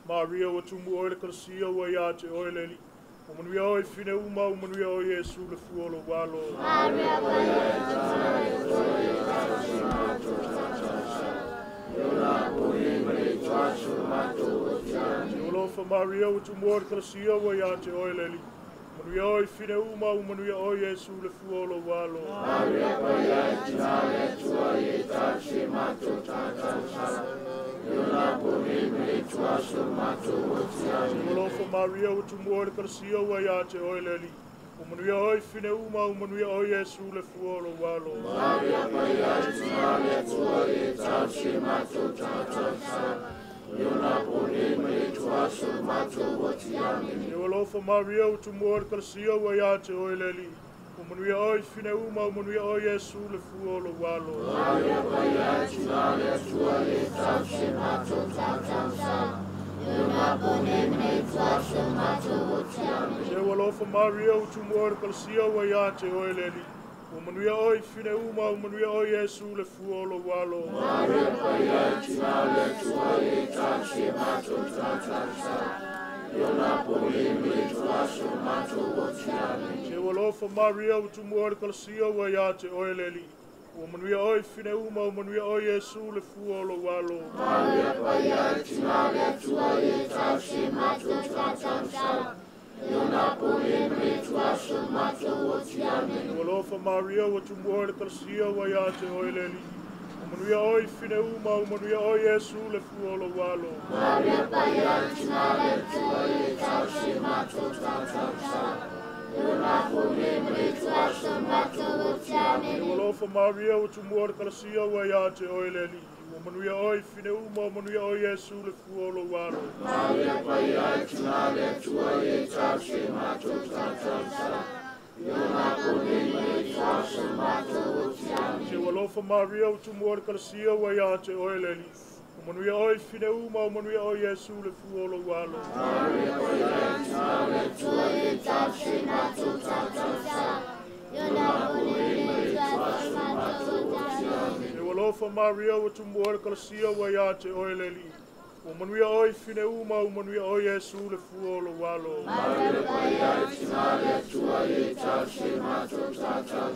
Maria wa tumu o le kalasia wa ia te oeleli. O manuia o e fine uma o manuia o Yesu le fuolo walo. Maria wa ia te Olofa Maria wa tumu o le kalasia wa ia te oeleli. Manuia o e fine uma o manuia o Yesu le fuolo walo. Maria wa ia te tua e tashi mato tata. Olofa Maria o tumu o le kalasia wa ia te oeleli. O manuia o e fine uma o manuia o Yesu le fuolo walo. Maria wa ia te tua e tashi mato tata. Olofa Maria o tumu o le kalasia wa ia te oeleli. O manuia o e fine uma o manuia o Yesu le fuolo walo. Maria wa ia te tua e tashi mato tata. Se olofa Maria o tumu o le kalasia wa ia te oeleli. O manuia o e fine uma o manuia o Yesu le fuolo walo. Maria wa ia te tua e tashi mato tata. Se olofa Maria o tumu o le kalasia wa ia te oeleli. O manuia o e fine uma o manuia o Yesu le fuolo walo. Maria wa ia te tua e tashi mato tata. Olofa Maria o tumu o le kalasia wa ia te oeleli. O manuia o e fine uma o manuia o Yesu le fuolo walo. Maria wa ia te tua e tashi mato tata. Olofa Maria o tumu o le kalasia wa ia te oeleli. O manuia o e fine uma o manuia o Yesu le fuolo walo. Maria wa ia te tua e tashi mato tata. Se olofa Maria o tumu o le kalasia wa ia te oeleli. O manuia o e fine uma o manuia o Yesu le fuolo walo. Maria wa ia te tua e tashi mato tata. Se olofa Maria o tumu o le kalasia wa ia te oeleli. O manuia o e fine uma o manuia o Yesu le fuolo walo. Maria wa ia te tua e tashi mato tata.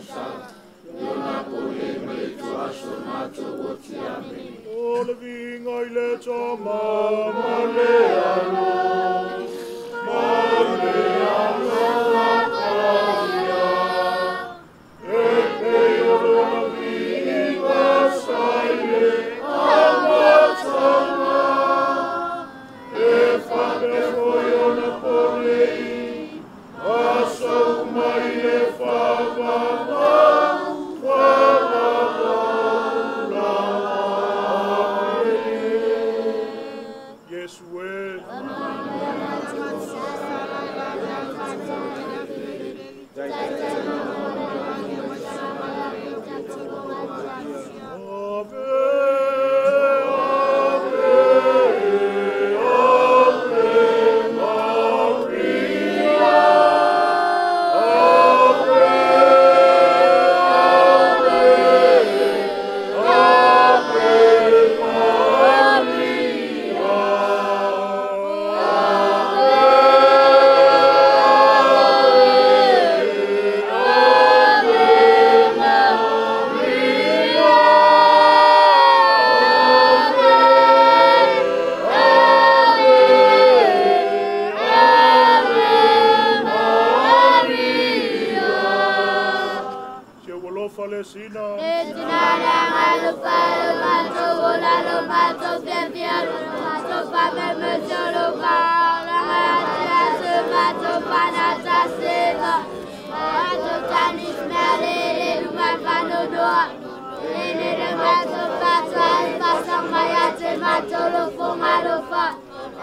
O le vinga i le tama male alo. Male alo apaya. E pe o la vinga saile.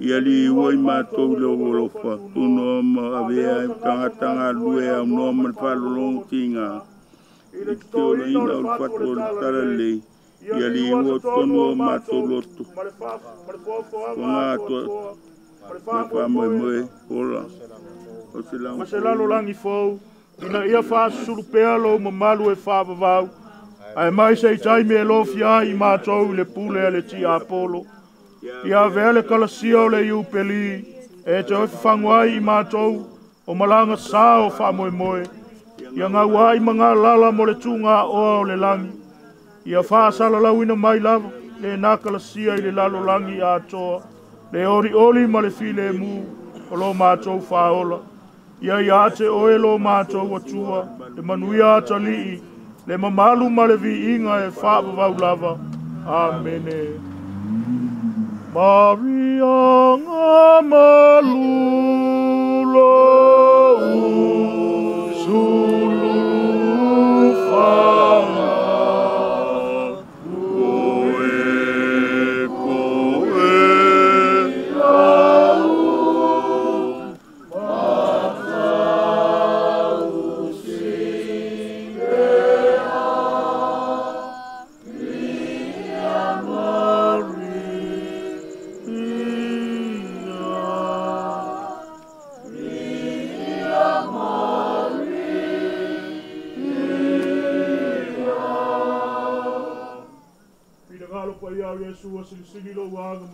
ia li wai mātou le olofa tuno ma avea tanga lue au no ma whalolong tinga i te ola ina o whato o tara lei ia li ua tono mātou loto o ngā toa ma whamoe moe ola ma se lalo langi fau ina ia whaasuru pea lo ma malu e whaavavau ai mai se i taimi e lofia i mātou le pule le ti Apollo ia vele kalasia o le iupeli e te ofi whanguai i mātou o malanga sā o whamoe moe ia ngā wai ma ngā lala mo le tunga o le langi ia whaasala lauina mai lava le nā kalasia i le lalo langi a toa le ori ma le file mu o lo mātou whaola ia ia te oe lo mātou atua le manuia atalii le mamalu ma le vi inga e whaavavau lava amene Maria ngā malulo usulu whanga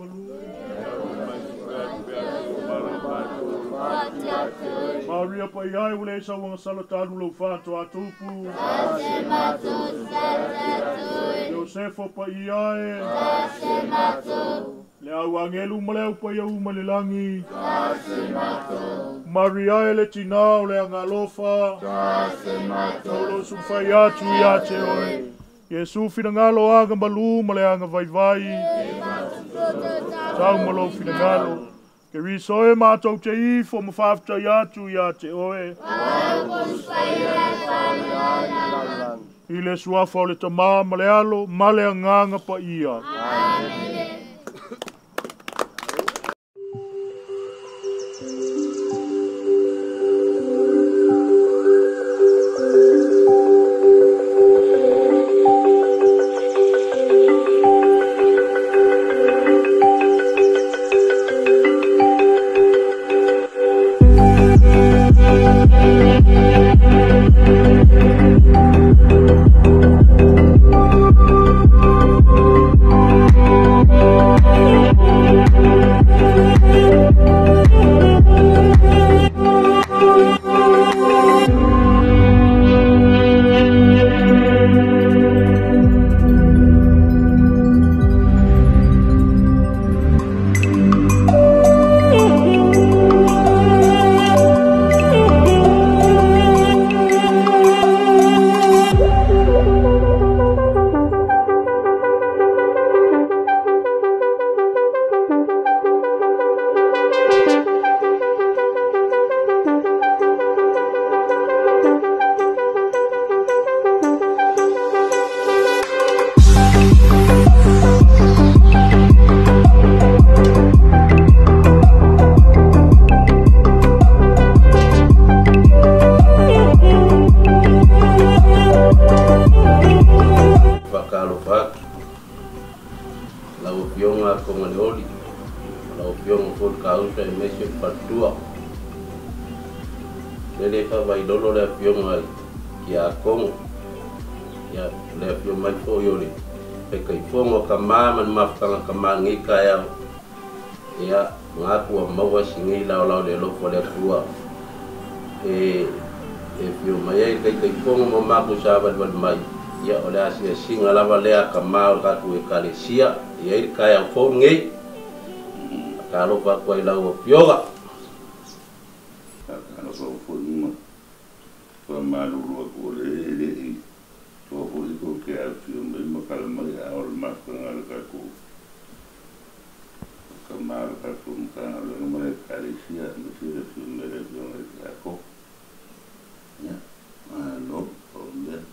Maria pa iai ule sa wanga salataru lo fato atupu Ase mato satatoi Josefo pa iai Ase mato Le au angelu maleu pa iau malilangi Ase mato Maria ele tinao le angalofa Ase mato Lo sumfai atu iate oe Yesu finangalo aga malu male anga vai Tau malo finangalo Ke risoe mātou te i fo mawhafta iatu ia te oe I le suafa o le tamā male alo male anganga pa ia Mangi kaya ya ngaku mawa singi lau de lo fole tua fio mai kai pongo mo maku sabat bal mai ya ole asia singa lava lea kamau ka tu kalesia ya kaya fonge kalau pa ko lau pioga kalau ko fongo pa malu ko le to ko ke fio mai makal mai al makangal ka ko Kamar katum kan oleh mereka Malaysia mesti mereka aku ya no problem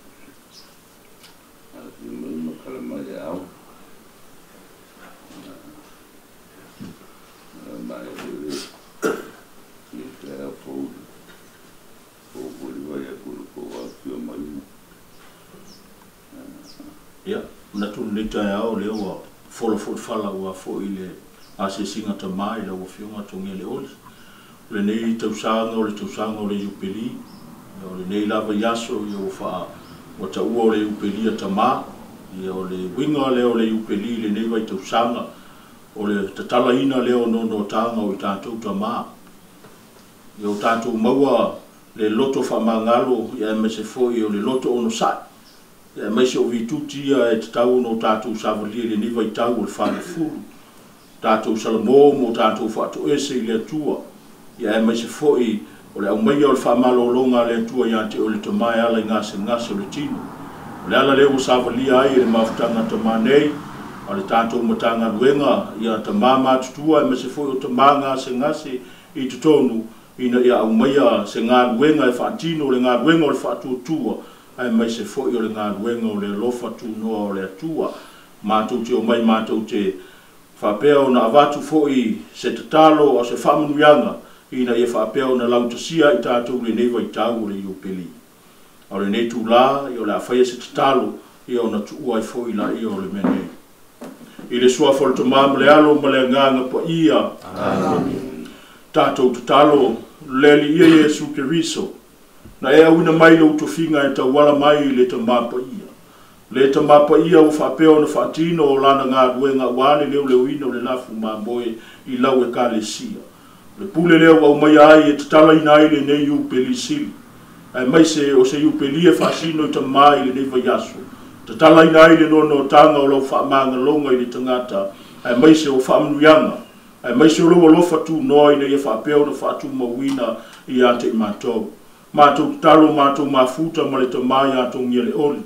ada memang kalau mau mai le e te a fo o vai a ko a fio mai ya na tu le tai ao le o folo fala o fo ile a se singa ta mai le o fio ma tu ngele o le nei tau sanga o le upeli o le nei lava yaso i o fa o ta ua o le upeli a tama i o le winga le o le upeli le nei vai tau sanga o le tatala ina le o no tanga o i tātou tama i o tātou maua le loto fa mangalo i a mese foi o le loto ono sa i a mese o vituti a e tatau no tātou savali le nei vai tau o le whane furu tātou salamo mo tātou whatu ese i le atua ia e mai se foi o le au mai o le whamalolonga le atua ia te o le tamai ala i ngase o le tino. O le ala leo savalia ai le mawhutanga tamanei, o le tātou matanga luenga ia tamama tutua e mai se foi o tamanga ngase i tutonu ina ia au mai se ngā luenga e whaatino o le ngā luenga o le whaatuatua ai mai se foi o le ngā luenga o le lofa tunoa o le atua mātou te o mai mātou te whapea o na avatu foi se tatalo o se whamanuianga ina ia whapea na lautasia i tātou le neiva i tāu le iopeli. O le nei tūlā i o le awhaia se tatalo i o na tuua i fo i la i o le mene. I le sua fol to mam le alo ma le nganga pa ia. Tātou tatalo le li ia Jesu Keriso. Na ea una mai lo utofinga e ta wala mai le ta mapa ia. Le ta mapa ia o whapea na whaatino o lana ngā ruenga wane leo leo ina o le lafu mamboe i lau e ka le sia. Le pule leo au mai ai e tatala ina ai le nei upeli sili. Ai mai se o se upeli e whaasino i ta mai le nei vayaso. Tatala ina ai le nono tanga o lau whaamanga longa i le tangata. Ai mai se o whaamunuianga. Ai mai se o lau alofa tu noa ina i e whaapeo na whaatu mawina i ate i mātou. Mātou tatalo mātou mafuta ma le ta mai atou ngia le oli.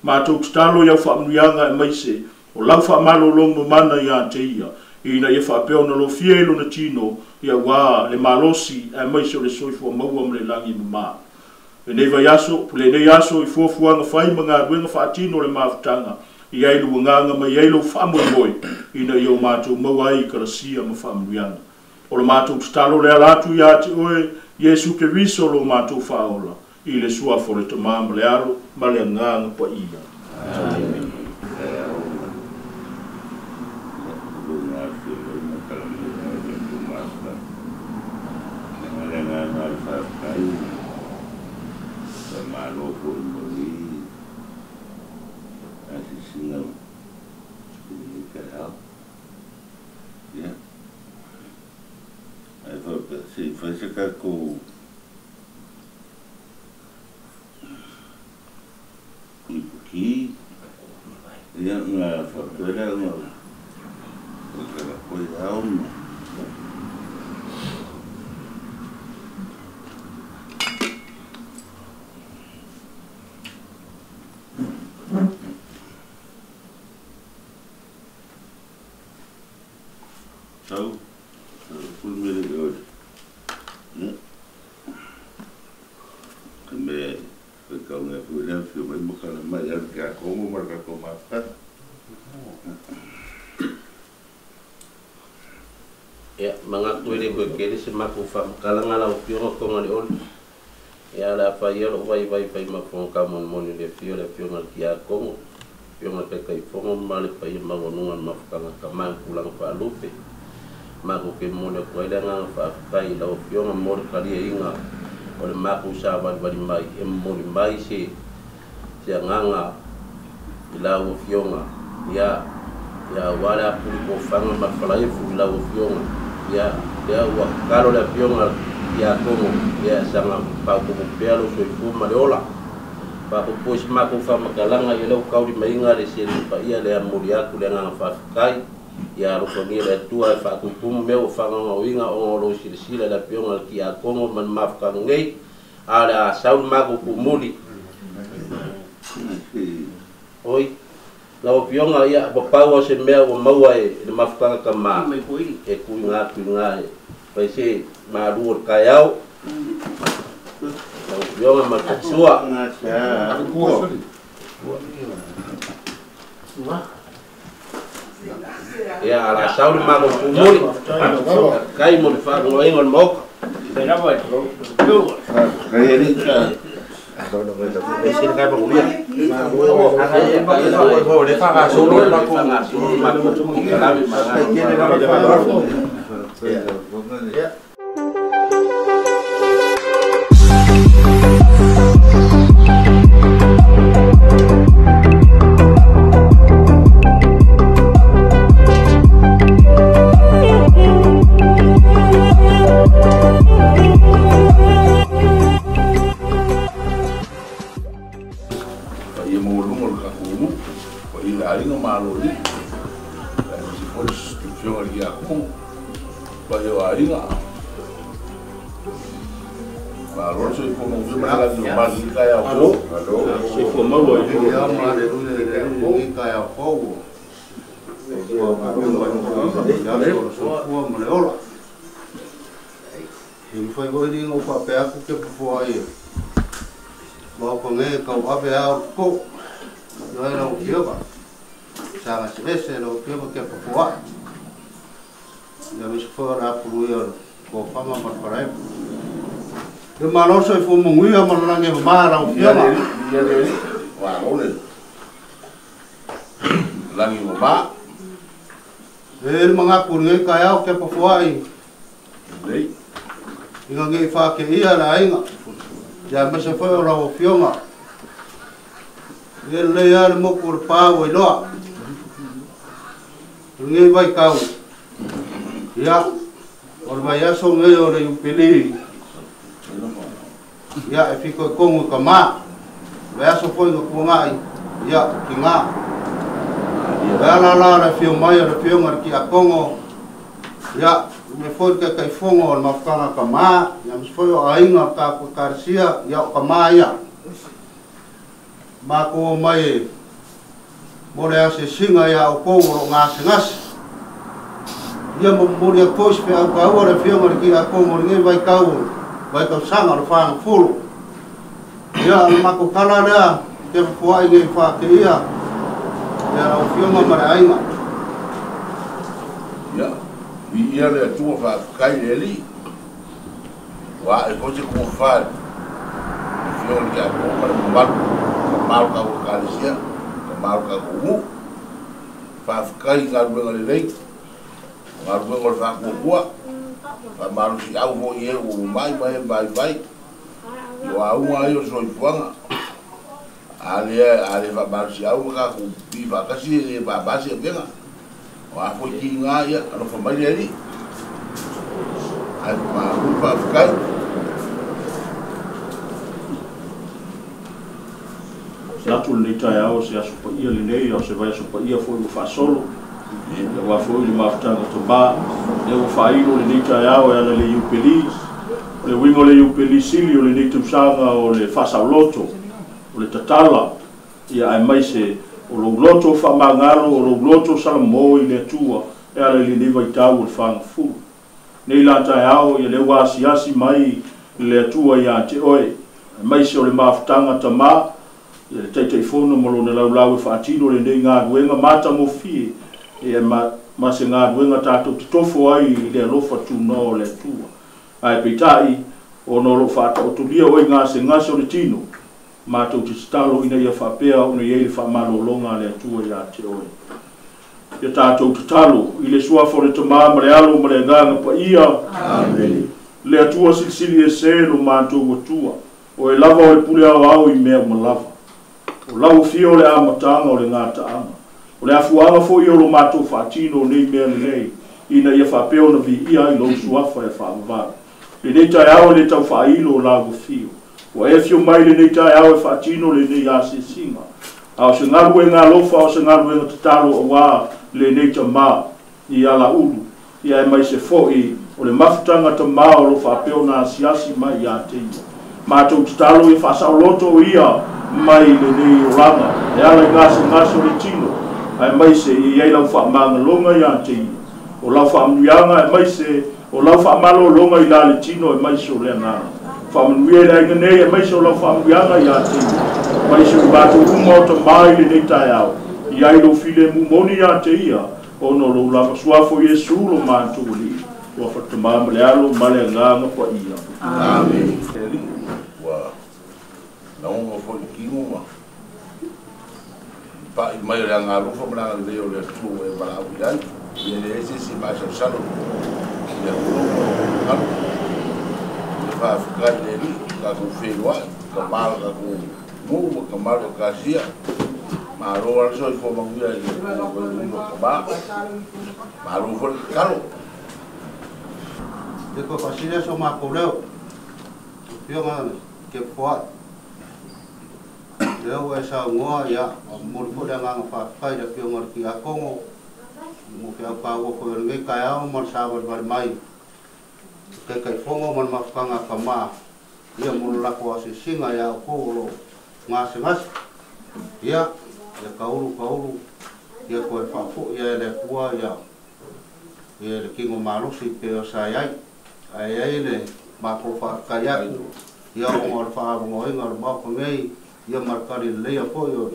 Mātou tatalo iau whaamunuianga ai mai se o lau whaamalo longa mana i ate ia. Ina ia whaapeo na lo fielo na tino ia wā le malosi ai mai se o le soifua maua ma le langi mama. E nei vai aso, pule nei aso i fuafuanga whai mga ruenga whaatino le mawhutanga i ailu wanganga mai ailu whaamoi ina i o mātou maua i karasia ma whaamuianga. O le mātou tatalo le alatu i ate oe Jesu Keriso lo mātou whaola i le sua fore te māma le alo ma le nganga pa ia. Amen. Si fai kako ipuki ia nga whakera nga whakera koi auna so full really good. Me kau ngai punya film ini bukan macam yang kamu mereka komakan. Ya, mengaku ini begini semaku faham. Kalau ngalau pion kau ngali on, ya ada apa ya lo vai mafong kamu moni le pion ngal kia kau, pion ngal kai fongo mali pai mangonungan mafkanga kamang pulang pa lupe. Maku ke moni ko ile ngal fa kai lo pion mor kali inga. Oleh maku sahabat bari mai emori mai si nganga ilau fionga ya wala puli fanga mafalai fu ilau fionga ya wa kalo la fionga ya como ya sama pa ko pelo so fu maleola pa ko pois maku fa makalanga ilau kau di mainga de sel pa ia le amori aku le nganga fa kai ya ro ko ni le tua fa ko pum meu fanga winga o lo silsila la fionga ki a como man mafka ngai ala saul mago pumuli oi la opionga ia bapawa se mea o maua e mafutanga kama e kuinga pai se maruor kayau la opionga makatsua ia ala sauli mago kumuri kai mo fa ngo ingon mok era boy kai ni xin kai bang lia ho de fa ga solo la ko ma ko la mi ma Malo soy fu mungui a malange mara o fiama. Wa ole. Langi mo ba. El mga kunge kaya o ke pafuai. Dei. Inga nge fa ke ia la inga. Ya me se foi o fiama. El le ya mo kur pa o lo. Nge vai kau. Ya. Or vaya so nge o re pili. Ya e fiko kongu ka ma. Vea so foi no kungai. Ya kinga. Vea la ra fio mai ra fio ngar ki a kongo. Ya me foi ka kai fongo ma fanga ka ma. Ya me foi o ainga ka ko karsia ya ka ma ya. Ma ko mai. More ase singa ya o kongo ngas ngas. Ya mo moria pois pe a ka ora fio ngar ki a kongo ngai vai kau. Vai kau sanga ro fang fulu. Ya mako kala rea ke fuai ngai fa ke ia. Ya o fioma mara ainga. Ya, vi ia le tua fa kai eli. Wa e ko se ko fa. Fioma ya ko mara mal ka ko kalisia, mal ka ko mu. Fa kai ka ru le lei. Wa ru ngol fa ko bua. Fa malu si au mo ye o mai vai. Yo au ai o soi fuanga. Ale va marsi au ka ku viva kasi e ba base benga. Wa foi kinga ya no fa mai ali. Ai ma ku fa kai. Latu le tai ao se aso pa ia le nei o se vai aso pa ia foi o fa solo. E wa foi le maftanga to ba. E o fa ilo le nei tai ao e le upeli. Le wingo le upelisili o le nitum sanga o le fasauloto o le tatala ia ai mai se o lo loto fa mangalo o lo loto salamo i le tua e ale le niva i tau o le whangafu nei la tai ao ia le wasiasi mai le tua ia te oe ai mai se o le mafutanga tama ia le taitei fono malo na laulau e whaatino le nei ngā ruenga mata mo fie ia ma se ngā ruenga tātou titofo ai i le alofa tu no le tua ai pitai o no lo fata o tulia o nga se ngaso le tino ma to tistalo ina ia fa pea o no ye fa malo longa le tua ya te oi ya ta to talo ile sua fo le toma mrealo mrenga pa ia amen le tua silsili e se lo ma to tua o e lava o pule au i me mo lava o lavo fio le amatanga o le ngata ama o le afuanga fo io lo ma to fatino nei me nei ina ia fa pea o na vi ia i lo sua fa e fa va le nei tai au le tau whailo o lago fio. O e fio mai le nei tai au e whaatino le nei ase singa. Ao se ngaru e ngā lofa, ao se ngaru e ngā tatalo o wā le nei ta mā i ala ulu. Ia e mai se foi o le mafutanga ta mā o lo whapeo nā siasi mai i a te ia. Mātou tatalo e whasau loto ia mai le nei o langa. E ala i ngase o le tino. Ai mai se i ei lau whaamanga longa i a te ia. O lau whaamuianga e mai se o lau whaamalo longa i la le tino e mai se o lea ngana. Whaamanuia la inga nei e mai se o lau whaamuianga i a te ia. Mai se o bātou uma o ta mai le nei tai au. I ai lo file mumoni i a te ia. ono lo lava suafo Yesu lo mātuli ua whatamama le alo ma le nganga pa ia. Amen. Eli, wa naunga fo i kingo ma. Pa i mai le anga rufa mana le leo le tu e mala au iai. Ia le ese si mai sa salo. Ia kulo alo. Ia fa afrikai le li, ka ku whenua, ka mala ka ku mu, ka mala ka sia. Ma ro al so i fo manguia i ka ba. Ma ro fo kalo. De ko pasile so ma koleo. Pio ma ke poa. Leo e sa ngoa ya mo fo le nga fa kai da pio mar ki a kongo. Mo ke pa wo ko nge ka ya mo sa ba mai. Ke kai fongo mo ma fa nga ka ma. Ia mo la ko se singa ya ko lo ngas ngas. Ia ya kaulu. Ia ko fa fo ia le kua ya. Ia le kingo malusi pe o sa yai. Ai le ma ko fa kaya ia o fa mo inga ma ko nei ia markari le ia ko yo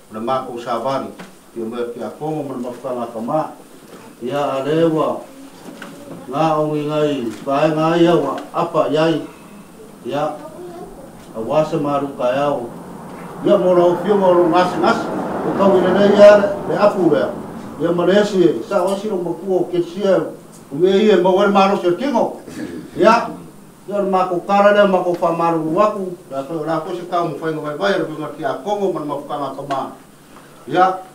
le ma ko sa bani ia me ki a ko mo ma fa ka ma ia alewa nga o ngai fa nga ia wa apa yai ia a wasa maru kaya o ia mo lo fio mo lo ngas o ka wi le ia le apu le ia malesi sa o si lo mo ku ke sia Uwe mo wal maro se kingo. Ya. Yo ma ko karale ma ko fa maru waku. Ya ko la ko se ka mo fa ngo vai ro ngar ki a kongo man ma fa ma kama. Ya.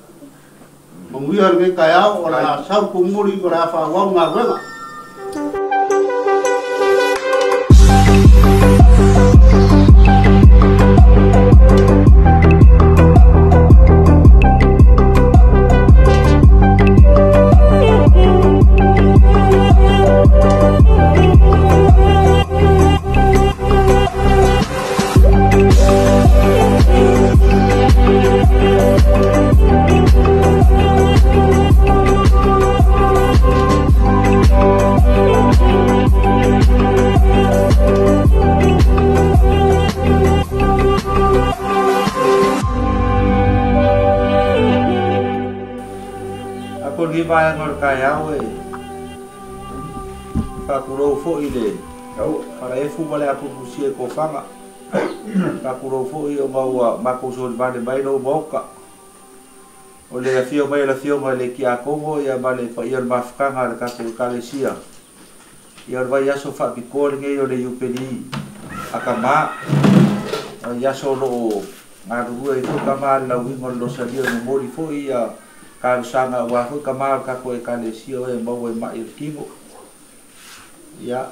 Mo wi ar ngai ka ya o la sa ko muri ko la fa wa ma rega. Vai ngor kaya we ka kuro fo ile para e fu vale aku busie ko fanga ka kuro fo i o maua mako so vale mai no boka o le fio mai ki a kongo ia vale fa ia mafkanga ka ko kalesia ia vai aso fa bi ko nge o le upeni akama ia so lo ngaru e ko kama la wi ngol lo salio no mori fo ia ka sanga wa fu kama ka ko kalesia e mo e mai kingo ya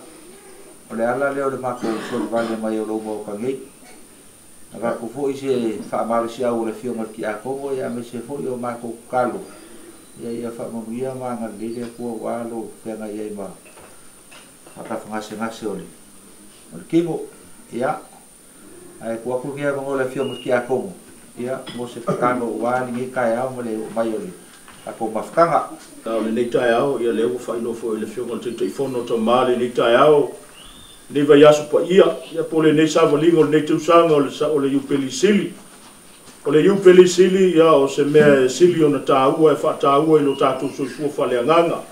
ole ala le ole mako so vale mai o lobo ka ngai aga ko fo ise fa marsia o le fio marki a kongo ya me se fo yo mako kalo ya fa mo ia ma nga le ko walo fe nga ia ma aka fa ngase ole kingo ya ai ko ko ke mo le fio marki a kongo ya mo se kano wa ni ka ya mo le mai ole ako mafkanga ta le nei tai ao ia le fa no fo le fio con te fono to male nei tai ao le vai aso pa ia pole nei sa valingo nei tu sanga o le upelisili ia o se me sili ona ta u e fa ta u e lo ta tu so fa le nganga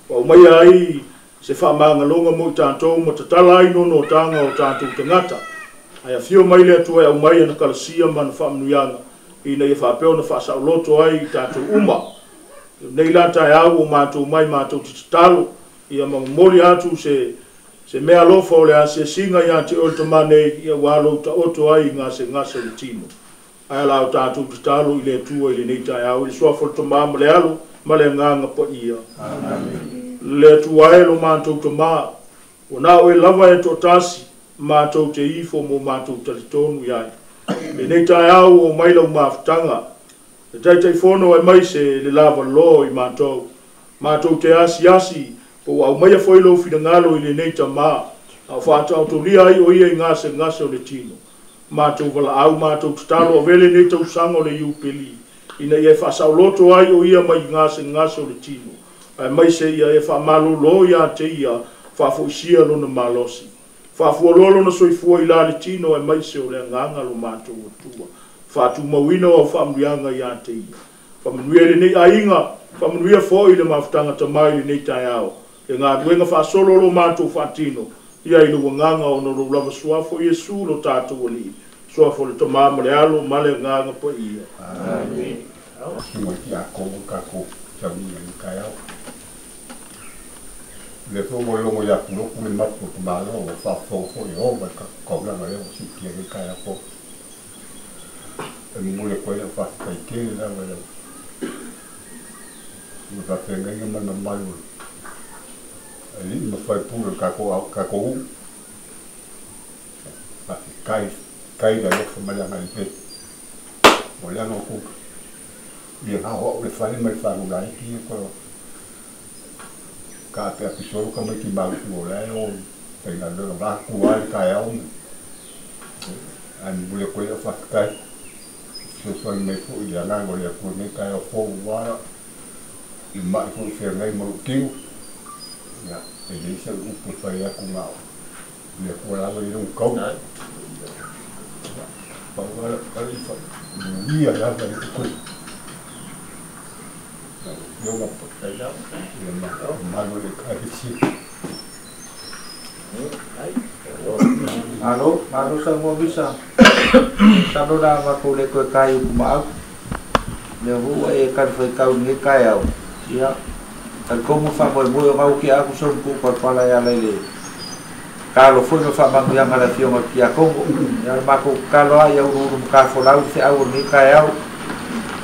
o mai ai se fa manga longa mo ta to mo ta lai no tanga o ta tu ngata ai fio mai le tu e o mai na kalsia man fa mnuanga ina ia fa pe ona fa sa loto ai ta tu uma nei la ta ya o ma tu mai ma tu talo ia ma mori atu se me alofa o le ase singa ia te oltomane ia walo ta oto ai ngase le tino ai la ta tu talo ile tu ile nei ta ya o so fo to ma le alo ma le nganga po ia amen le tu ai lo ma tu to ma o na o lava e to tasi ma tu te ifo mo ma tu te tonu ia le nei ta ya o mai lo ma ftanga te fono e mai se le lava lo i matou te asi po au mai foi lo fina ngalo i le nei tama a fa ta to lia i o ia ngase o le tino matou vala au matou talo vele nei tau sango le upeli ina ia fa sa loto ai o ia mai ngase o le tino ai mai se ia e fa malu lo ia te ia fa fo sia lo na malosi fa fo lo na soifua i la le tino e mai se o le nganga lo matou tua fa tu mawina o fa mrianga ia te ia fa mnuele nei ainga Whamanuia fo i le mafutanga tamai i nei tai au. E ngā duenga whaasolo lo mātou whaatino. Ia i lua nganga o no lava suafo Iesu lo tātou ali. Suafo le tamā ma le alo ma le nganga po ia. Amen. Singa ki a kongo kako sami i kai au. Le fo mo longo ya kuno kume matu kumalo o whaafofo i o ma ka kauna ma leo si kia i kai au. E mule koe le whaakai kere na ma leo. Ia whaafenga inga mana malu. Ali ma fai pura kako u. Kai da yo ma le ngai pe. Mo le no ku. Ia ha ho le fai mai fa no lai ki ko. Ka pe episode ka mai ki ba ku le o. Pe na le ba ku ai kai au. An bule ko ya fa kai. Se fa me fu ia na go le ku me kai o fo wa. I ma fu se ngai mo ki. Ya, e le se u pu fa ya ku ngao. Le ku la le un ko. Bahwa kali dia lah dari ikut. Dia nak percaya, dia nak malu lekari sih. Halo, malu semua bisa. Kalau dah aku lekor kayu maaf. Dia buat kan kau ni kayu. Ya, kalau kamu faham boleh mau ki aku sungguh perpala yang lain. Kalau foi no famang yang ada fiong ki Kongo ya mako kalau ya urum ka folau se au ni ka ya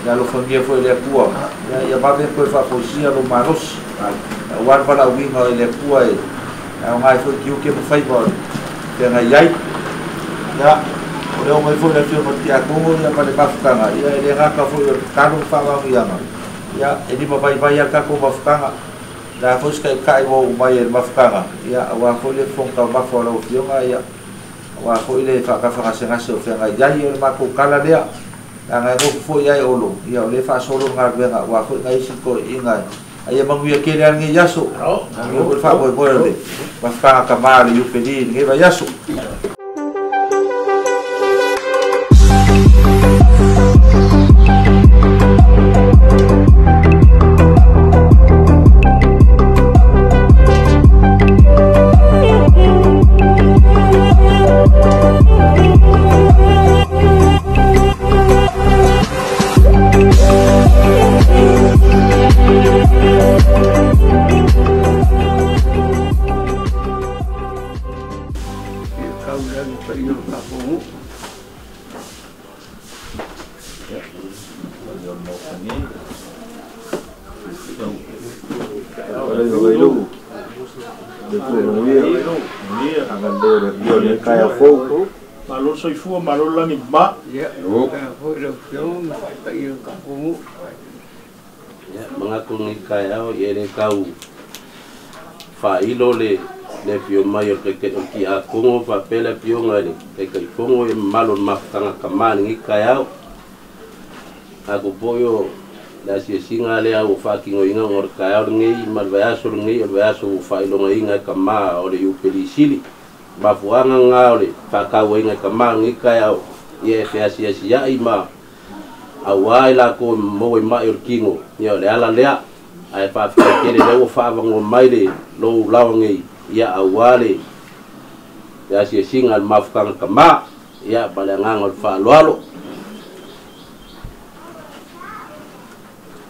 ya lo famia foi le pua ya ba be foi fa posia lo maros war para wi no le pua e ngai foi ki ke fai bo ya ngai yai ya o mai foi le fiong ki Kongo ya pa le bafkanga ya le ga ka foi kanu famang ya edi ma bai ya ka ko bafkanga la fos kai wo mai mafkanga ya wa ko le fon ka ba fo lo fionga ya wa ko le fa ka fa senga so fa ya ye ma ko kala dia nga go fo ya olo ya le fa solo nga venga wa ko ngai si ko inga ai ma ngi ke le ngi yaso ngi ko fa bo le mafkanga ka ma le yu pedi ngi ba yaso Malo soifua malo langi ma. Ya, mengaku ni kaya ye le kau fa ilo le pio mai ke ki a Kongo fa pele pio ngai ke Kongo e malo mafutanga kamani ni kaya aku boyo la si singa le au fa ki ngoi ngor kaya ngai mal vayaso fa ilo ngai ngai kama o le upeli sili ba fuanga ngaole fa ka wenga kama ngai kaya ye fe asia sia ima awai la ko mo mai kingo yo le ala lea ai pa fa ke le o fa ngo mai le lo lawangi ya awale ya si singa mafkang kama ya balangang ol fa lolo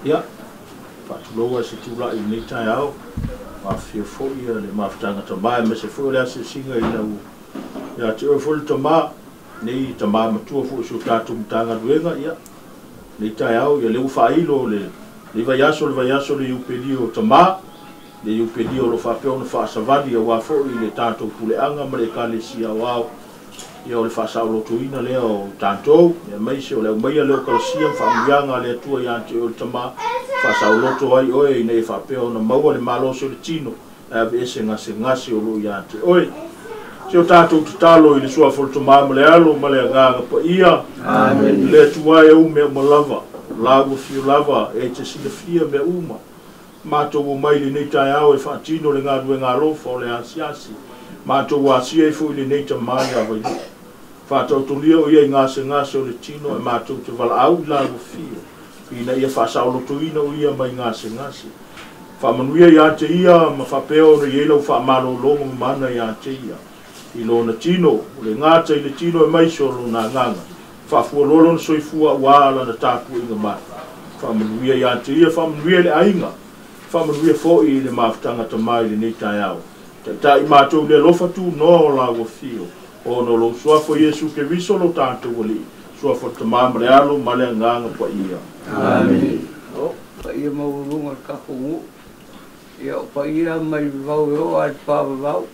ya fa lo wa si tula i nei tai au ma fi fo ia le maftanga tama me se fo le si singa i na ya te o fo tama nei tama ma tu fo so tatu mtanga duenga ya le tai au ya le ufa ilo le vayaso le upedio tama le upedio lo fa pe on fa savadi ya wa fo i le tatu pule anga ma le kale sia wao ya le fa sa lo tuina le o tanto ya mai se o le mai le ko sia fa mianga le tu ya te o tama fa sa lo to ai oi nei fa pe on ma le malo so le tino e se ngasi o lo ya te oi se o tatu tutalo i le sua fo tama ma le alo ma le nga pa ia amen le tu ai o me mo lava lago fiu lava e te sile fia me uma mato o mai le nei tai au e fa tino le nga due nga lo fo le asiasi mato wa si e fu le nei tama ya vai fa to lia o ia ngase o le tino e mato te vala au lago fiu ina ia whaasaulotoina o ia mai ngase ngase. Whamanuia ia te ia, ma whapeo na ia lau whaamalolonga mana ia te ia. I lona tino, o le ngata i le tino e maisolo na nganga. Whaafua lolo na soifua wala na tāku inga mai. Whamanuia ia te ia, whamanuia le ainga. Whamanuia fo i le mawhtanga ta mai le nei tai au. Ta i mātou le lofa tu no la wa fio. O no lo suafo Yesu ke viso lo tātou wali. Suafo ta mamre alo male nganga pa ia. Amen. O, pa ia maurunga kakungu. Ia pa ia mai vau eo at pāwa vau.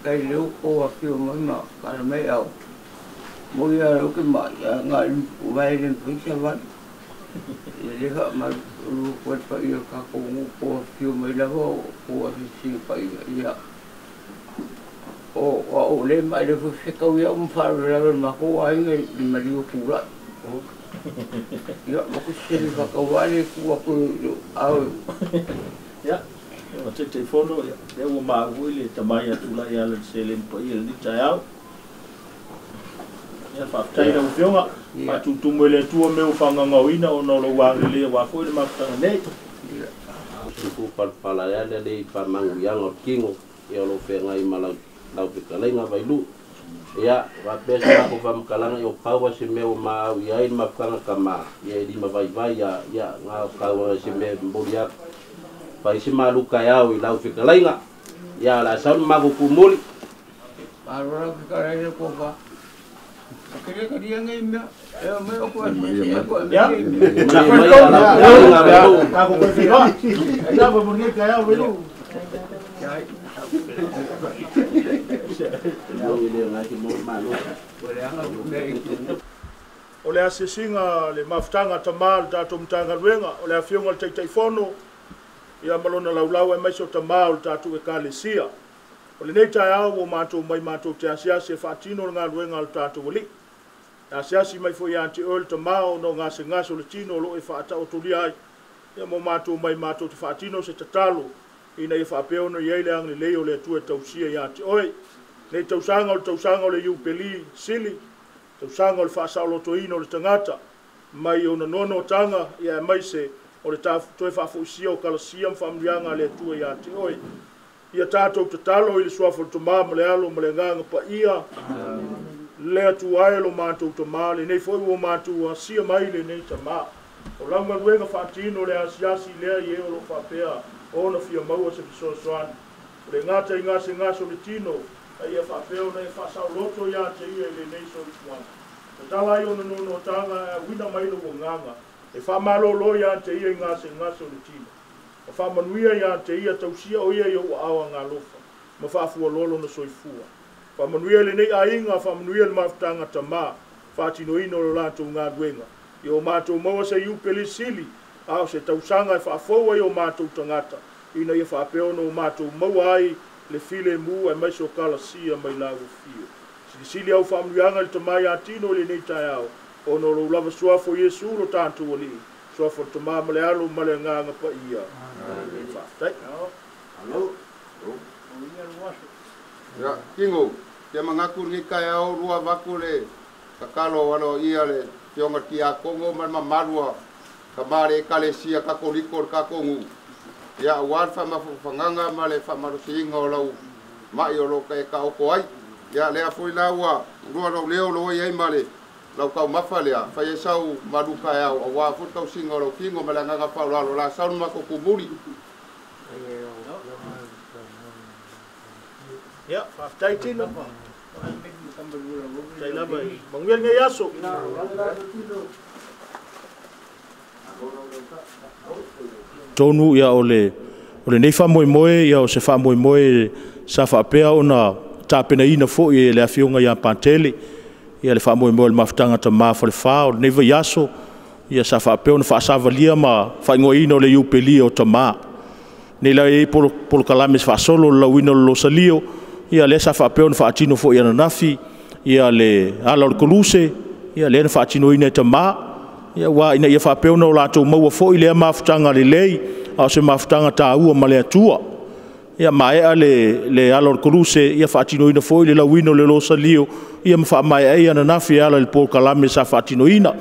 Kai leo ko a fio mai ma, kana mai au. Mo ia rau ke ma, ia ngā lupu vai ren pisa van. Ia leha ma rukuat pa ia kakungu ko a fio mai lava ko a hisi pa ia. O le mai le fusekau ia umwharu lawa mako ainga i mariu kura. Ia mako siri whakawale kua kuru au. Ia. O te whono, e ua māgui le tamai atula i ala se le mpa i le ni tai au. Ia whaftaina u whionga, matutumu le tua meu whangangauina o no lo wangi le wafo i le mafutanga nei. Tuku palpala ia le i whamangu ianga o kingo, i alo whenga i malau pikalenga vailu. Ia, wapesa mako whamkalanga i o paua se meu maa i ai mafutanga ka maa. Ia i lima vai ia ngā paua se me mbori aku. Pai si maluka yao i lau whikalainga. Ia la saun mago kumuli. Marora whikalainga ko pa. Kaya kaya ngai mea. Eo mea ko a mea ko a mea. Ako ko whika. Ea pa murni kaya welu. O le asesinga le mafutanga tamal tato mtanga luenga. O le afionga le teitai fono. Ia malona laulau e maiso tamā o le tātou e kālesia. O le nei tai au o mātou mai mātou te asiasi e whaatino ngā luenga o le tātou wali. E asiasi mai fo i anti o le tamā o no ngase ngase o le tino lo e whaata o tuli ai. Ia mo mātou mai mātou te whaatino se tatalo. Ina i whaapeo no iei le angli leo le atua e tausia i anti oi. Nei tausanga o le iupeli sili. Tausanga o le whaasauloto ino o le tangata. Mai o na nono tanga ia mai se o le toe whaafuisia o kalasia mwhamrianga le atua i ate oi. Ia tātou te talo i le suafo le tomā ma le alo ma le nganga pa ia. Le atua ai lo mātou tomā le nei foi o mātou a sia mai le nei tamā. O langa luenga whaatino le asiasi lea i eo lo whapea o na fia maua se fisosoan. Le ngata i ngase o le tino a ia whapea o nei whasau loto i ate ia i le nei so i fuanga. Te tala i o na nono tanga wina mai lo o nganga. E whamalolo ia te ia i ngase o le tino. O whamanuia ia te ia tausia o ia i o awa ngā lofa. Ma whaafua lolo na soifua. Whamanuia le nei ainga, whamanuia le mafutanga tamā. Whaatino ino lo lantou ngā duenga. I o mātou maua se iupeli sili. Ao se tausanga e whaafoua i o mātou tangata. Ina ia whaapeo no mātou maua ai le file mu e maiso kalasia mai lago fio. Sili au whamanuianga le tamai atino le nei tai au. O no lo lava suafo Yesu lo tātou wali. Suafo tamā male alo male nganga pa ia. Whaftai. Ya, kingo, te mangaku ni kai au rua waku le kakalo wano ia le tionga ki a Kongo man mamarua ka mare kalesia ka koriko ka Kongo. Ya, wan fa mafanganga male fa marusinga o lau mai o lo kai ka oko ai. Ya, le afoi laua rua no leo lo ai male. Lau kau mawhalea, whai e sau maruka e au, a wā whutau singa ro kingo me la nganga whauraro, la saunu mako kumuri. Ia, whaftai tino. Tai lava i. Manguel ngai aso. Tonu ia ole nei whamoemoe, ia o se whamoemoe sa whaapea o na tāpena ina fo i le awhionga ia pantele. Ia le whamoemoe le mafutanga tamā fo le whao, nei vai aso. Ia sa whaapea o na whaasavalia ma whaingoa ina o le iupeli o tamā. Nei la e polo kalame se whaasolo lauina o lo salio. Ia le sa whaapea o na whaatino fo i ananafi. Ia le ala o le koluse. Ia le na whaatino ina e tamā. Ia wā ina ia whaapea o na o lātou maua fo i lea mafutanga le lei. Ao se mafutanga tā ua ma le atua. Ia maea le ala o le koluse. Ia whaatino ina fo i le lauina o le lo salio. Ia ma whaamae ai ananafi ala le polo kalame sa whaatino ina.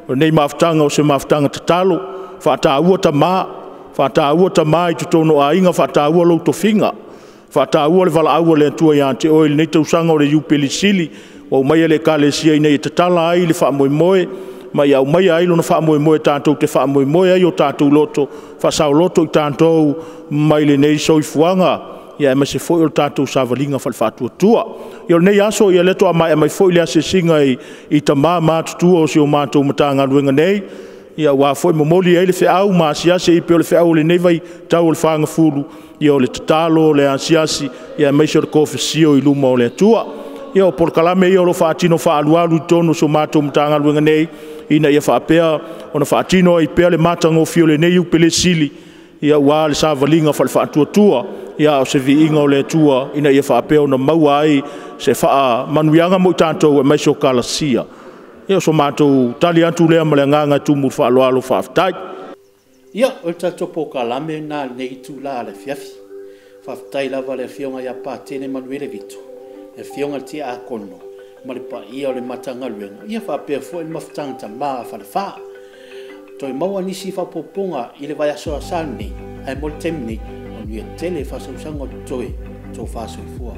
Nei mafutanga o se mafutanga tatalo. whātāua ta mā i tutono a inga whātāua lau tofinga. Whātāua le wala aua le atua ia te oe nei tausanga o le iupeli sili, wa umai le ka le sia ina i te tala ai le wha moe moe, ma ia umai ai lo na wha moe moe tātou te wha moe moe ai o tātou loto, wha sao loto i tātou mai le nei soifuanga, ia e mase foi o tātou savalinga whalwhatua tua. Ia nei aso ia leto a mai foi le ase singa i ta mā mātutua o si o mātou matanga luenga nei, ia wa foi momoli ai le wheau māsiase i peo le wheau le nei vai tau le whaanga fulu, ia o le tatalo le ansiasi, ia meisio le kofesio i luma o le atua. Ia o porkalame ia o lo whaatino whaalualu tonu so mātou matanga luenga nei, ina ia whaapea o na whaatino i pea le matango fio le nei upele sili, ia ua le savalinga whalwhaatua tua, ia o se vi inga o le atua, ina ia whaapea o na maua ai se wha manuianga mo i tātou e meisio kalasia. Ia so mātou tali atu lea ma le nganga tumu whaalualu whaafitai. Ia, o tātou po kalame nā nei tu la le fiafi. Whaafitai lava le fionga ia pātene manuele vito. Le fionga ti a kono. Ma le pa ia o le matanga luenga. Ia whaapea fo e mawhitanga ta maa whale wha. Toi maua nisi whapoponga i le vai aso a sani. Ai mo le temni. O nui e tele whasausanga toi. Tō whasoi fua.